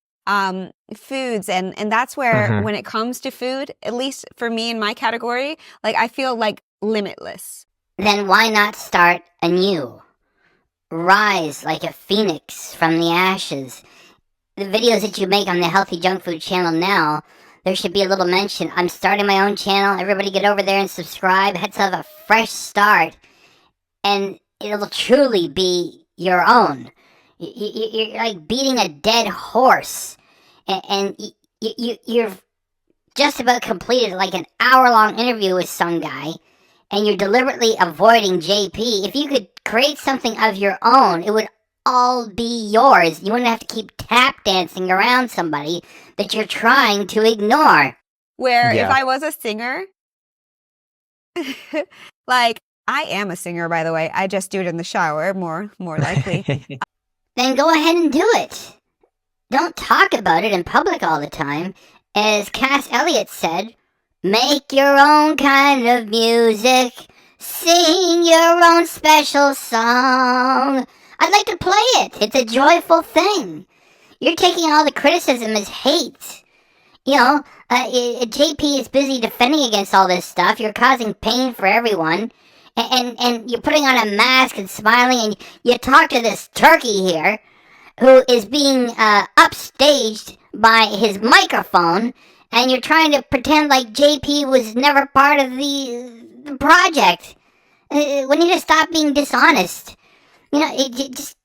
foods, and that's where when it comes to food, at least for me in my category, like I feel like limitless. Then why not start anew? Rise like a phoenix from the ashes. The videos that you make on the Healthy Junk Food channel now, there should be a little mention. I'm starting my own channel. Everybody get over there and subscribe. Let's have a fresh start. And it'll truly be your own. You're like beating a dead horse. And you're just about completed like an hour-long interview with some guy. And you're deliberately avoiding JP. If you could create something of your own, it would all be yours. You wouldn't have to keep tap dancing around somebody that you're trying to ignore. Where if I was a singer, like I am a singer, by the way. I just do it in the shower, more likely. Then go ahead and do it. Don't talk about it in public all the time. As Cass Elliot said, make your own kind of music. Sing your own special song. I'd like to play it. It's a joyful thing. You're taking all the criticism as hate. You know, JP is busy defending against all this stuff. You're causing pain for everyone. And you're putting on a mask and smiling, and you talk to this turkey here who is being upstaged by his microphone, and you're trying to pretend like JP was never part of the project. We need to stop being dishonest. You know, just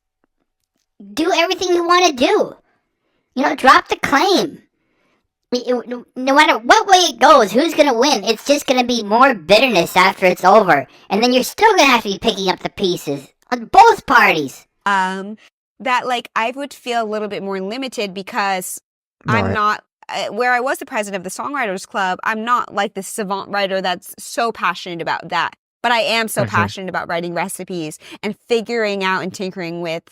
do everything you want to do. You know, drop the claim. No matter what way it goes, who's going to win? It's just going to be more bitterness after it's over. And then you're still going to have to be picking up the pieces on both parties. That, like, I would feel a little bit more limited because I'm not, where I was the president of the Songwriters Club, I'm not like the savant writer that's so passionate about that. But I am so passionate about writing recipes and figuring out and tinkering with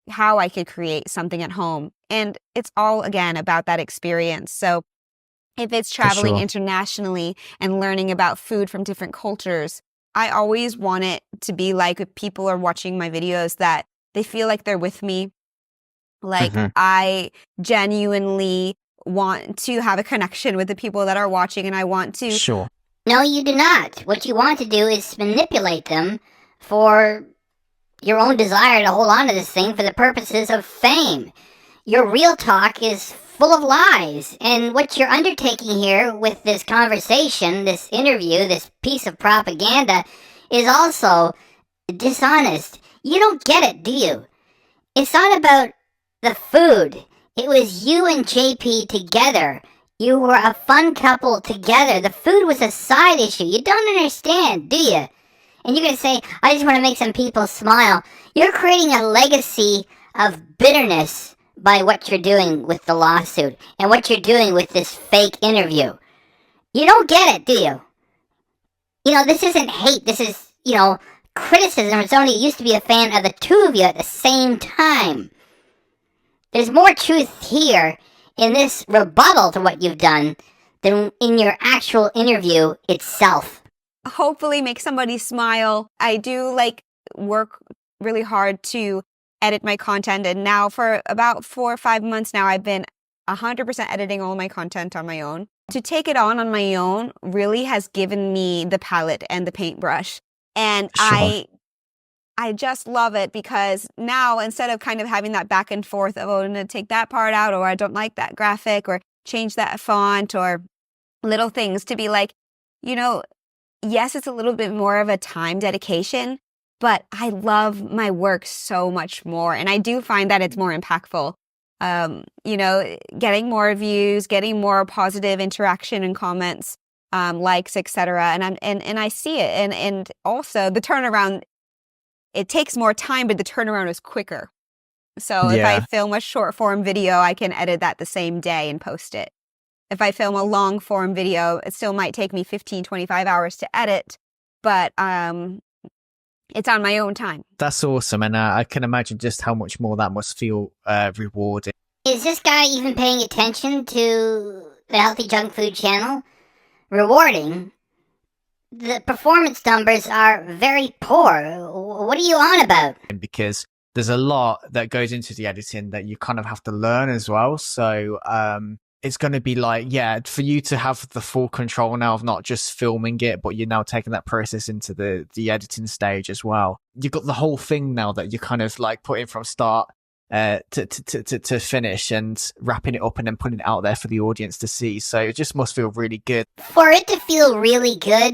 how I could create something at home. And it's all, again, about that experience. So if it's traveling internationally and learning about food from different cultures, I always want it to be like if people are watching my videos that they feel like they're with me. Like I genuinely want to have a connection with the people that are watching, and I want to... Sure. No, you do not. What you want to do is manipulate them for your own desire to hold on to this thing for the purposes of fame. Your real talk is full of lies, and what you're undertaking here with this conversation, this interview, this piece of propaganda, is also dishonest. You don't get it, do you? It's not about the food. It was you and JP together. You were a fun couple together. The food was a side issue. You don't understand, do you? And you're going to say, I just want to make some people smile. You're creating a legacy of bitterness by what you're doing with the lawsuit and what you're doing with this fake interview. You don't get it, do you? You know, this isn't hate. This is, you know, criticism. It's only used to be a fan of the two of you at the same time. There's more truth here in this rebuttal to what you've done than in your actual interview itself. Hopefully make somebody smile. I do like work really hard to edit my content, and now for about 4 or 5 months now I've been 100% editing all my content on my own. To take it on my own really has given me the palette and the paintbrush, and I just love it because now instead of kind of having that back and forth of, oh, I'm going to take that part out, or I don't like that graphic, or change that font, or little things, to be like, you know, yes, it's a little bit more of a time dedication, but I love my work so much more. And I do find that it's more impactful. You know, getting more views, getting more positive interaction and comments, likes, etc. And I see it. And also the turnaround, it takes more time, but the turnaround is quicker. So if I film a short form video, I can edit that the same day and post it. If I film a long form video, it still might take me 15, 25 hours to edit, but it's on my own time. That's awesome. And I can imagine just how much more that must feel rewarding. Is this guy even paying attention to the Healthy Junk Food channel? Rewarding? The performance numbers are very poor. What are you on about? Because there's a lot that goes into the editing that you kind of have to learn as well. So it's going to be like, for you to have the full control now of not just filming it, but you're now taking that process into the editing stage as well. You've got the whole thing now that you're kind of like putting from start to finish and wrapping it up and then putting it out there for the audience to see. So it just must feel really good. For it to feel really good,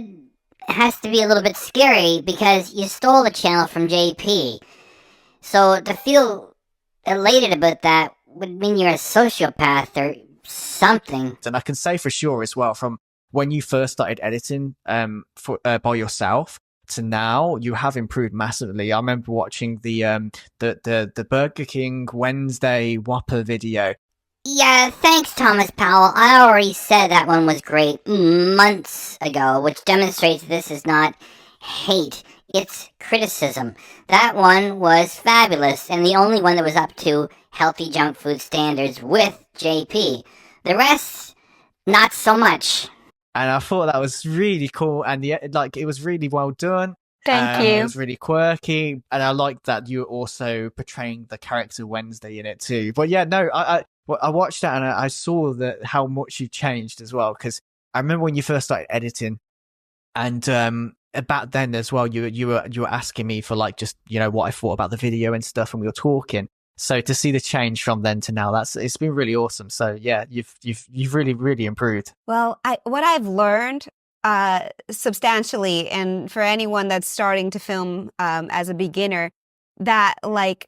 it has to be a little bit scary because you stole the channel from JP. So to feel elated about that would mean you're a sociopath or something. And I can say for sure as well, from when you first started editing by yourself to now, you have improved massively. I remember watching the Burger King Wednesday Whopper video. Yeah, thanks, Thomas Powell. I already said that one was great months ago, which demonstrates this is not hate. its criticism. That one was fabulous, and the only one that was up to healthy junk food standards with JP. The rest, not so much. And I thought that was really cool, and it was really well done. Thank It you. was really quirky, and I liked that you were also portraying the character Wednesday in it too. But yeah, no, I watched that and I saw that how much you changed as well, because I remember when you first started editing, and about then as well, you were asking me for like just what I thought about the video and stuff, and we were talking. So to see the change from then to now, it's been really awesome. So yeah, you've really improved. Well, what I've learned substantially, and for anyone that's starting to film as a beginner, that like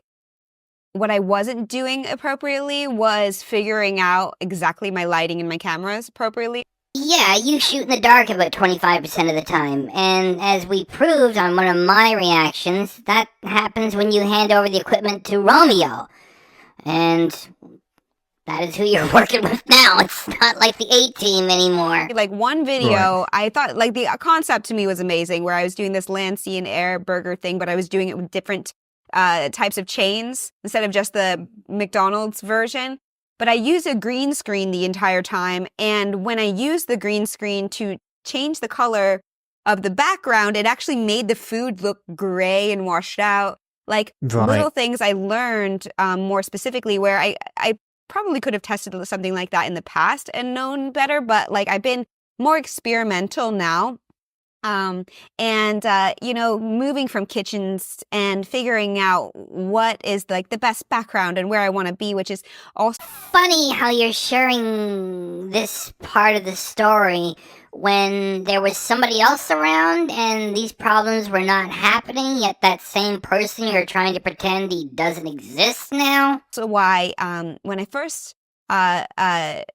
what I wasn't doing appropriately was figuring out exactly my lighting and my cameras appropriately. Yeah, you shoot in the dark about 25% of the time, and as we proved on one of my reactions, that happens when you hand over the equipment to Romeo. And that is who you're working with now. It's not like the A-Team anymore. Like one video, Right. I thought like the concept to me was amazing, where I was doing this land, sea, and air burger thing, but I was doing it with different types of chains instead of just the McDonald's version. But I used a green screen the entire time, and when I used the green screen to change the color of the background, it actually made the food look gray and washed out. Like Right. little things I learned more specifically, where I probably could have tested something like that in the past and known better, but like I've been more experimental now. Moving from kitchens and figuring out what is like the best background and where I want to be, which is also Funny how you're sharing this part of the story when there was somebody else around and these problems were not happening, yet that same person you're trying to pretend he doesn't exist now. why when I first I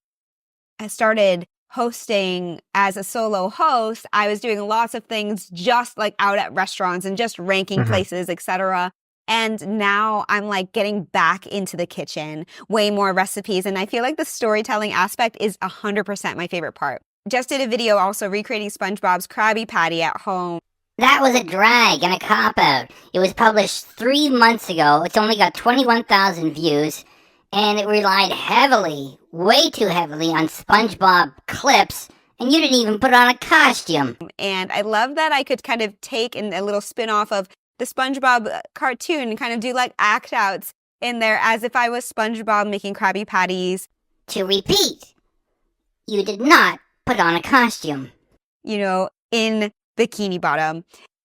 started hosting as a solo host, I was doing lots of things just like out at restaurants and just ranking places, etc. And now I'm like getting back into the kitchen, way more recipes. And I feel like the storytelling aspect is 100% my favorite part. Just did a video also recreating SpongeBob's Krabby Patty at home. That was a drag and a cop-out. It was published 3 months ago. It's only got 21,000 views, and it relied heavily, way too heavily, on SpongeBob clips, and you didn't even put on a costume. And I love that I could kind of take a little spin-off of the SpongeBob cartoon and kind of do like act outs in there as if I was SpongeBob making Krabby Patties. To repeat, you did not put on a costume. In Bikini Bottom.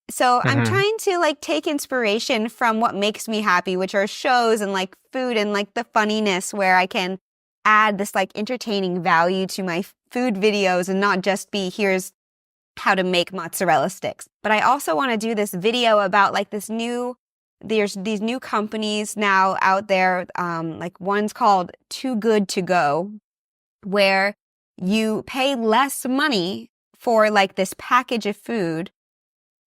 So I'm trying to like take inspiration from what makes me happy, which are shows and like food and like the funniness, where I can add this like entertaining value to my food videos and not just be here's how to make mozzarella sticks. But I also want to do this video about like there's these new companies now out there, like one's called Too Good To Go, where you pay less money for like this package of food,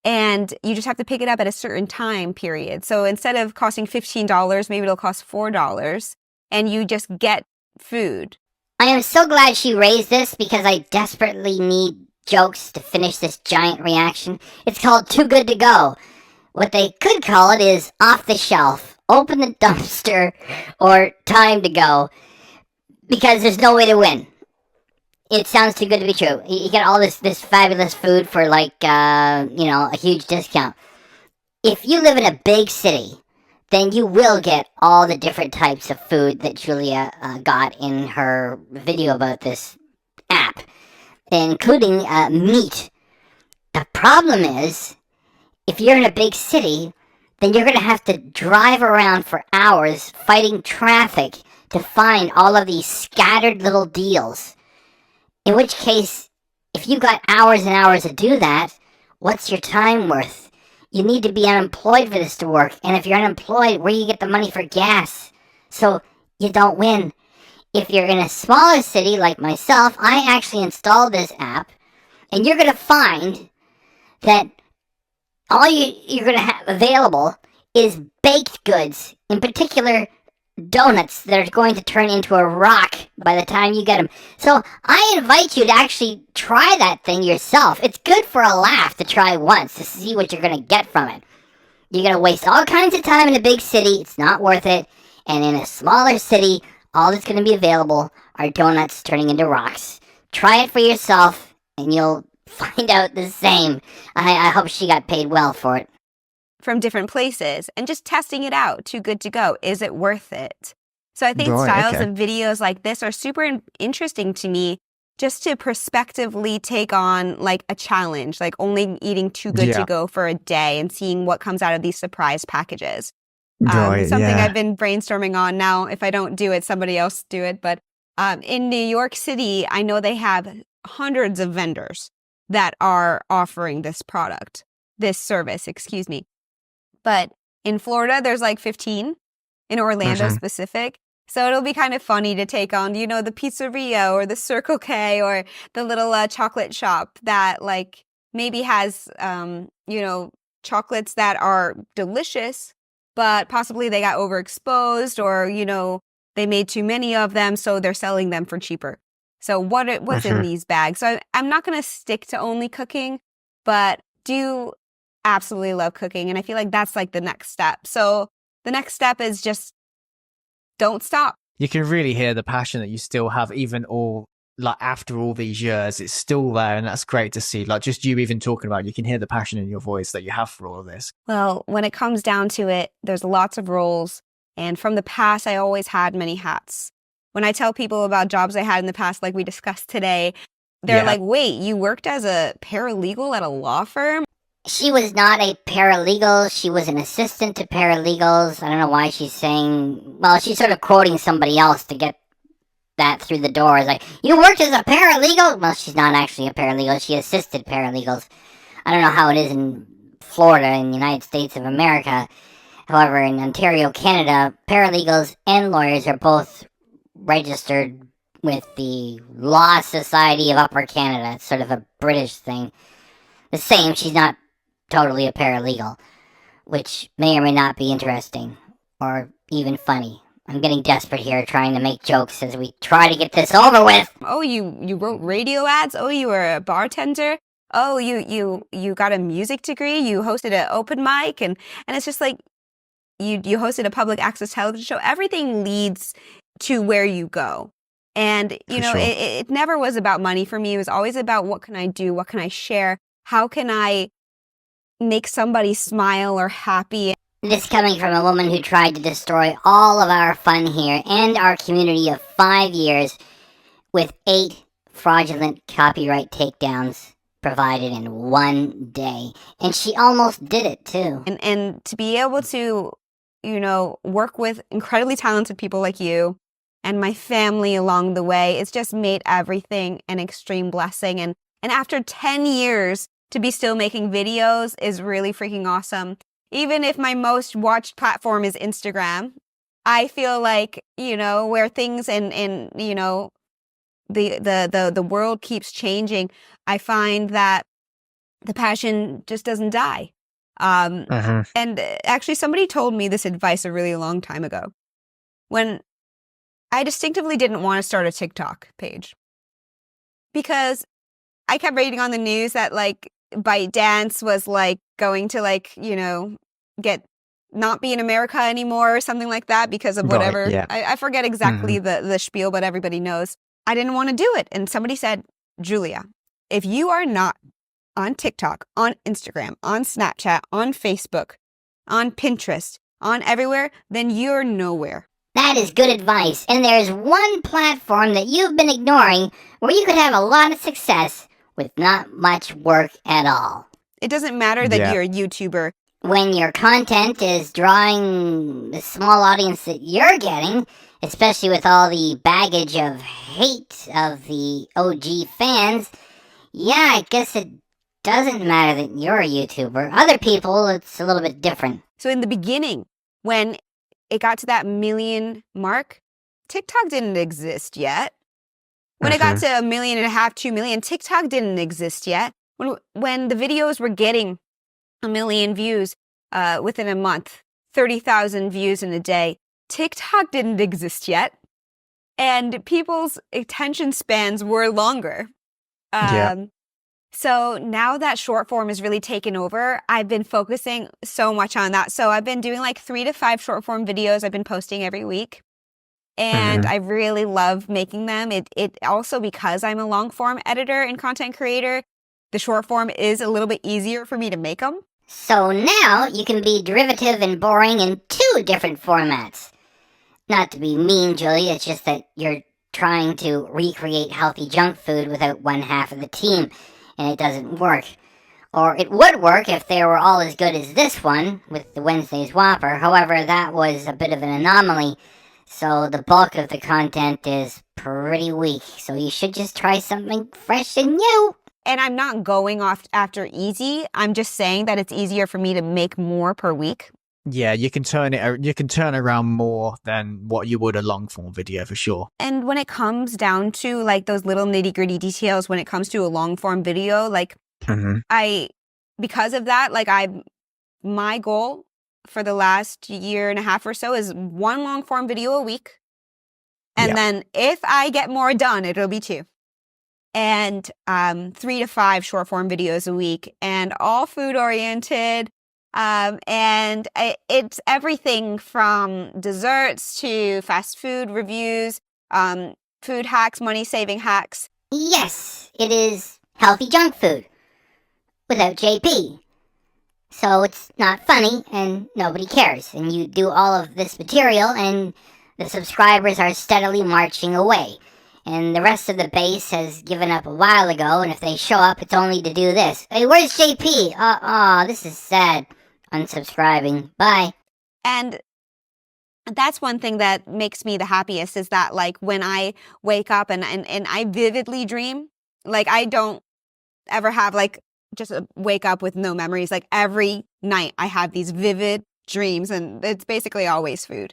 and you just have to pick it up at a certain time period. So instead of costing $15, maybe it'll cost $4, and you just get food. I am so glad she raised this because I desperately need jokes to finish this giant reaction. It's called Too Good To Go. What they could call it is Off the Shelf, Open the Dumpster, or Time to Go, because there's no way to win. It sounds too good to be true. You get all this fabulous food for like, a huge discount. If you live in a big city, then you will get all the different types of food that Julia got in her video about this app, including meat. The problem is, if you're in a big city, then you're going to have to drive around for hours fighting traffic to find all of these scattered little deals. In which case, if you got hours and hours to do that, what's your time worth? You need to be unemployed for this to work, and if you're unemployed, where do you get the money for gas? So you don't win. If you're in a smaller city like myself, I actually installed this app, and you're going to find that all you're going to have available is baked goods, in particular donuts that are going to turn into a rock by the time you get them. So I invite you to actually try that thing yourself. It's good for a laugh to try once to see what you're going to get from it. You're going to waste all kinds of time in a big city. It's not worth it. And in a smaller city, all that's going to be available are donuts turning into rocks. Try it for yourself, and you'll find out the same. I hope she got paid well for it. From different places and just testing it out. Too good to go. Is it worth it? So I think Right, styles okay. of videos like this are super interesting to me, just to prospectively take on like a challenge, like only eating Too Good to Yeah. Go for a day and seeing what comes out of these surprise packages. Right, Something yeah. I've been brainstorming on now. If I don't do it, somebody else do it. But in New York City, I know they have hundreds of vendors that are offering this service, excuse me. But in Florida, there's like 15, in Orlando Mhm. specific. So it'll be kind of funny to take on, the pizzeria or the Circle K or the little chocolate shop that like maybe has, chocolates that are delicious, but possibly they got overexposed or, they made too many of them, so they're selling them for cheaper. So what's in Mhm. these bags? So I'm not going to stick to only cooking, but do absolutely love cooking. And I feel like that's like the next step. So the next step is just don't stop. You can really hear the passion that you still have, even after all these years. It's still there, and that's great to see. Like just you even talking about it, you can hear the passion in your voice that you have for all of this. Well, when it comes down to it, there's lots of roles. And from the past, I always had many hats. When I tell people about jobs I had in the past, like we discussed today, they're Yeah. like, wait, you worked as a paralegal at a law firm? She was not a paralegal. She was an assistant to paralegals. I don't know why she's saying... Well, she's sort of quoting somebody else to get that through the door. It's like, you worked as a paralegal? Well, she's not actually a paralegal. She assisted paralegals. I don't know how it is in Florida in the United States of America. However, in Ontario, Canada, paralegals and lawyers are both registered with the Law Society of Upper Canada. It's sort of a British thing. The same, she's not totally a paralegal, which may or may not be interesting, or even funny. I'm getting desperate here trying to make jokes as we try to get this over with. Oh, you wrote radio ads? Oh, you were a bartender? Oh, you got a music degree? You hosted an open mic? And it's just like, you hosted a public access television show. Everything leads to where you go. And, For sure. it never was about money for me. It was always about what can I do? What can I share? How can I make somebody smile or happy? This coming from a woman who tried to destroy all of our fun here and our community of 5 years with 8 fraudulent copyright takedowns provided in one day. And she almost did it, too. And to be able to, work with incredibly talented people like you and my family along the way, it's just made everything an extreme blessing. And after 10 years, to be still making videos is really freaking awesome. Even if my most watched platform is Instagram, I feel like, where things and the world keeps changing, I find that the passion just doesn't die. Mhm. And actually somebody told me this advice a really long time ago when I distinctively didn't want to start a TikTok page because I kept reading on the news that like ByteDance was like going to not be in America anymore or something like that because of Right, whatever. yeah. I forget exactly the spiel, but everybody knows. I didn't want to do it. And somebody said, Julia, if you are not on TikTok, on Instagram, on Snapchat, on Facebook, on Pinterest, on everywhere, then you're nowhere. That is good advice. And there's one platform that you've been ignoring where you could have a lot of success with not much work at all. It doesn't matter that Yeah. you're a YouTuber. When your content is drawing the small audience that you're getting, especially with all the baggage of hate of the OG fans, yeah, I guess it doesn't matter that you're a YouTuber. Other people, it's a little bit different. So in the beginning, when it got to that million mark, TikTok didn't exist yet. When it got to 1.5 million, 2 million, TikTok didn't exist yet. When the videos were getting 1 million views within a month, 30,000 views in a day, TikTok didn't exist yet, and people's attention spans were longer. Yeah. So now that short form is really taken over, I've been focusing so much on that. So I've been doing like 3 to 5 short form videos I've been posting every week. And I really love making them. It also, because I'm a long form editor and content creator, the short form is a little bit easier for me to make them. So now you can be derivative and boring in 2 different formats. Not to be mean, Julia, it's just that you're trying to recreate healthy junk food without one half of the team, and it doesn't work. Or it would work if they were all as good as this one, with the Wednesday's Whopper. However, that was a bit of an anomaly, so the bulk of the content is pretty weak. So you should just try something fresh and new. And I'm not going off after easy. I'm just saying that it's easier for me to make more per week. Yeah, you can turn around more than what you would a long form video for sure. And when it comes down to like those little nitty gritty details, when it comes to a long form video, like because of that, like my goal for the last year and a half or so is 1 long form video a week. And then if I get more done, it'll be 2. And 3 to 5 short form videos a week, and all food oriented. And it's everything from desserts to fast food reviews, food hacks, money saving hacks. Yes, it is healthy junk food without JP. So it's not funny and nobody cares. And you do all of this material and the subscribers are steadily marching away. And the rest of the base has given up a while ago, and if they show up, it's only to do this. Hey, where's JP? This is sad. Unsubscribing. Bye. And that's one thing that makes me the happiest, is that like when I wake up and I vividly dream, like I don't ever have like just a wake up with no memories. Like every night I have these vivid dreams, and it's basically always food.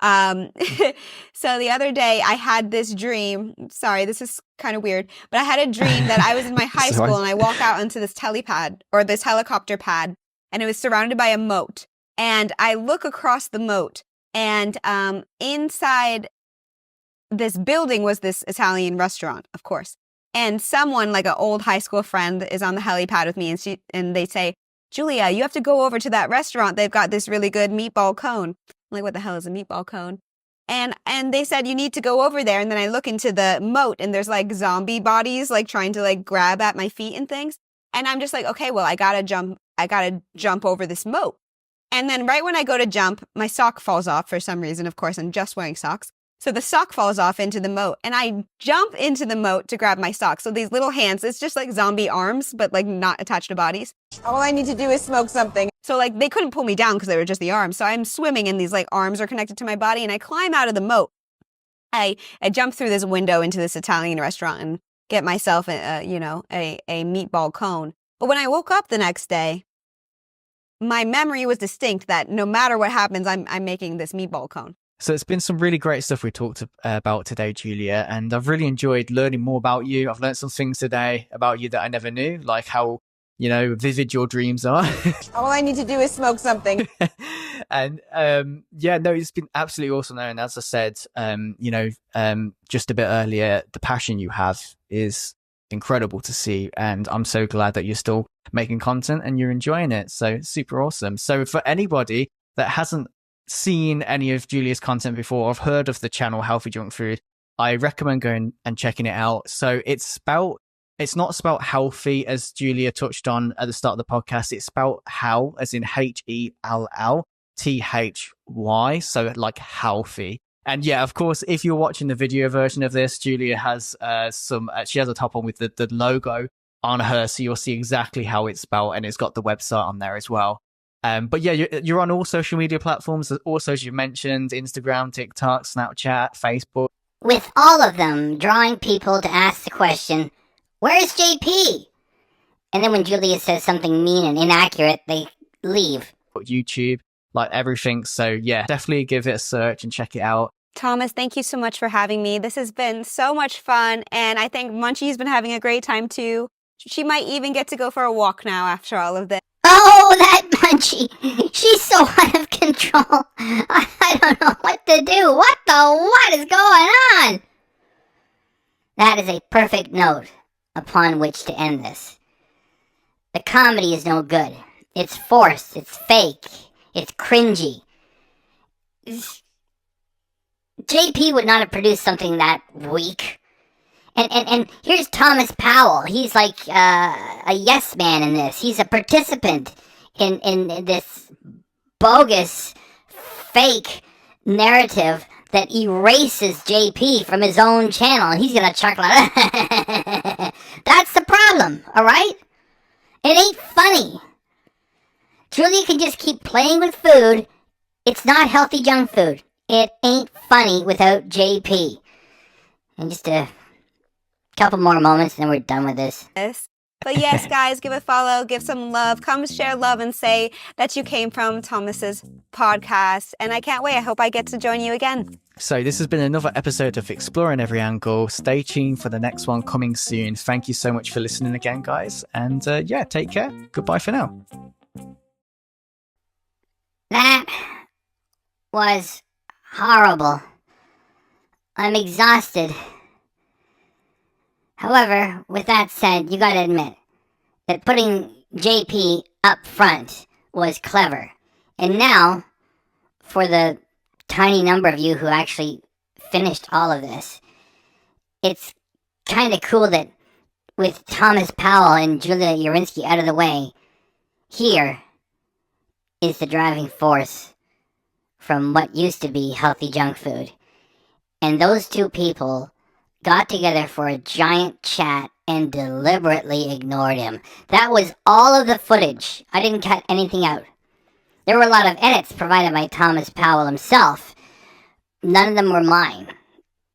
So the other day I had this dream. Sorry, this is kind of weird, but I had a dream that I was in my high school and I walk out onto this helipad or this helicopter pad, and it was surrounded by a moat. And I look across the moat, and inside this building was this Italian restaurant, of course. And someone, like an old high school friend, is on the helipad with me, and they say, "Julia, you have to go over to that restaurant. They've got this really good meatball cone." I'm like, what the hell is a meatball cone? And they said, you need to go over there. And then I look into the moat, and there's like zombie bodies like trying to like grab at my feet and things. And I'm just like, okay, well, I gotta jump over this moat. And then right when I go to jump, my sock falls off for some reason. Of course, I'm just wearing socks. So the sock falls off into the moat, and I jump into the moat to grab my sock. So these little hands, it's just like zombie arms, but like not attached to bodies. All I need to do is smoke something. So like they couldn't pull me down because they were just the arms. So I'm swimming, and these like arms are connected to my body, and I climb out of the moat. I jump through this window into this Italian restaurant and get myself a meatball cone. But when I woke up the next day, my memory was distinct that no matter what happens, I'm making this meatball cone. So it's been some really great stuff we talked about today, Julia, and I've really enjoyed learning more about you. I've learned some things today about you that I never knew, like how, vivid your dreams are. All I need to do is smoke something. And it's been absolutely awesome. And as I said, just a bit earlier, the passion you have is incredible to see. And I'm so glad that you're still making content and you're enjoying it. So it's super awesome. So for anybody that hasn't seen any of Julia's content before, or have heard of the channel Healthy Junk Food, I recommend going and checking it out. So it's not spelled healthy as Julia touched on at the start of the podcast. It's spelled how, as in HellthyThy. So like healthy. And yeah, of course, if you're watching the video version of this, Julia has she has a top on with the logo on her, so you'll see exactly how it's spelled, and it's got the website on there as well. But yeah, you're on all social media platforms, also as you mentioned, Instagram, TikTok, Snapchat, Facebook. With all of them drawing people to ask the question, where's JP? And then when Julia says something mean and inaccurate, they leave. YouTube, like everything. So yeah, definitely give it a search and check it out. Thomas, thank you so much for having me. This has been so much fun, and I think Munchie's been having a great time too. She might even get to go for a walk now after all of this. Oh, that Munchie, she's so out of control. I don't know what to do. What is going on? That is a perfect note upon which to end this. The comedy is no good. It's forced. It's fake. It's cringy. JP would not have produced something that weak. And here's Thomas Powell. He's like a yes man in this. He's a participant in this bogus, fake narrative that erases JP from his own channel. And he's gonna chuckle. That's the problem, alright? It ain't funny. Julia can just keep playing with food. It's not healthy junk food. It ain't funny without JP. And just a couple more moments and then we're done with this. But yes, guys, give a follow, give some love. Come share love and say that you came from Thomas's podcast. And I can't wait. I hope I get to join you again. So this has been another episode of Exploring Every Angle. Stay tuned for the next one coming soon. Thank you so much for listening again, guys. And yeah, take care. Goodbye for now. That was horrible. I'm exhausted. However, with that said, you gotta admit that putting JP up front was clever. And now, for the tiny number of you who actually finished all of this, it's kind of cool that with Thomas Powell and Julia Urinsky out of the way, here is the driving force from what used to be healthy junk food. And those two people got together for a giant chat and deliberately ignored him. That was all of the footage. I didn't cut anything out. There were a lot of edits provided by Thomas Powell himself. None of them were mine.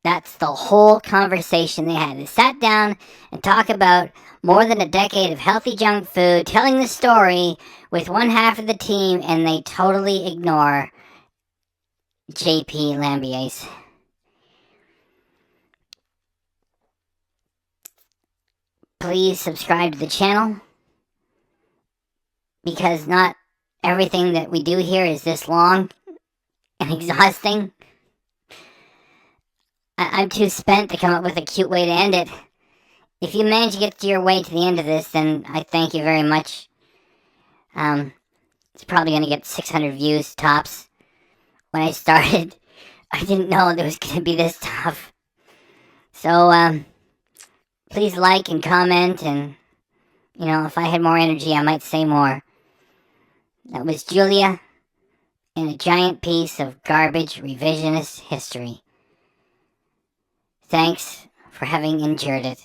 That's the whole conversation they had. They sat down and talked about more than a decade of healthy junk food, telling the story with one half of the team, and they totally ignore JP Lambiase. Please subscribe to the channel, because not everything that we do here is this long and exhausting. I'm too spent to come up with a cute way to end it. If you manage to get your way to the end of this, then I thank you very much. It's probably going to get 600 views tops. When I started, I didn't know it was going to be this tough. So, please like and comment, and, you know, if I had more energy, I might say more. That was Julia in a giant piece of garbage revisionist history. Thanks for having endured it.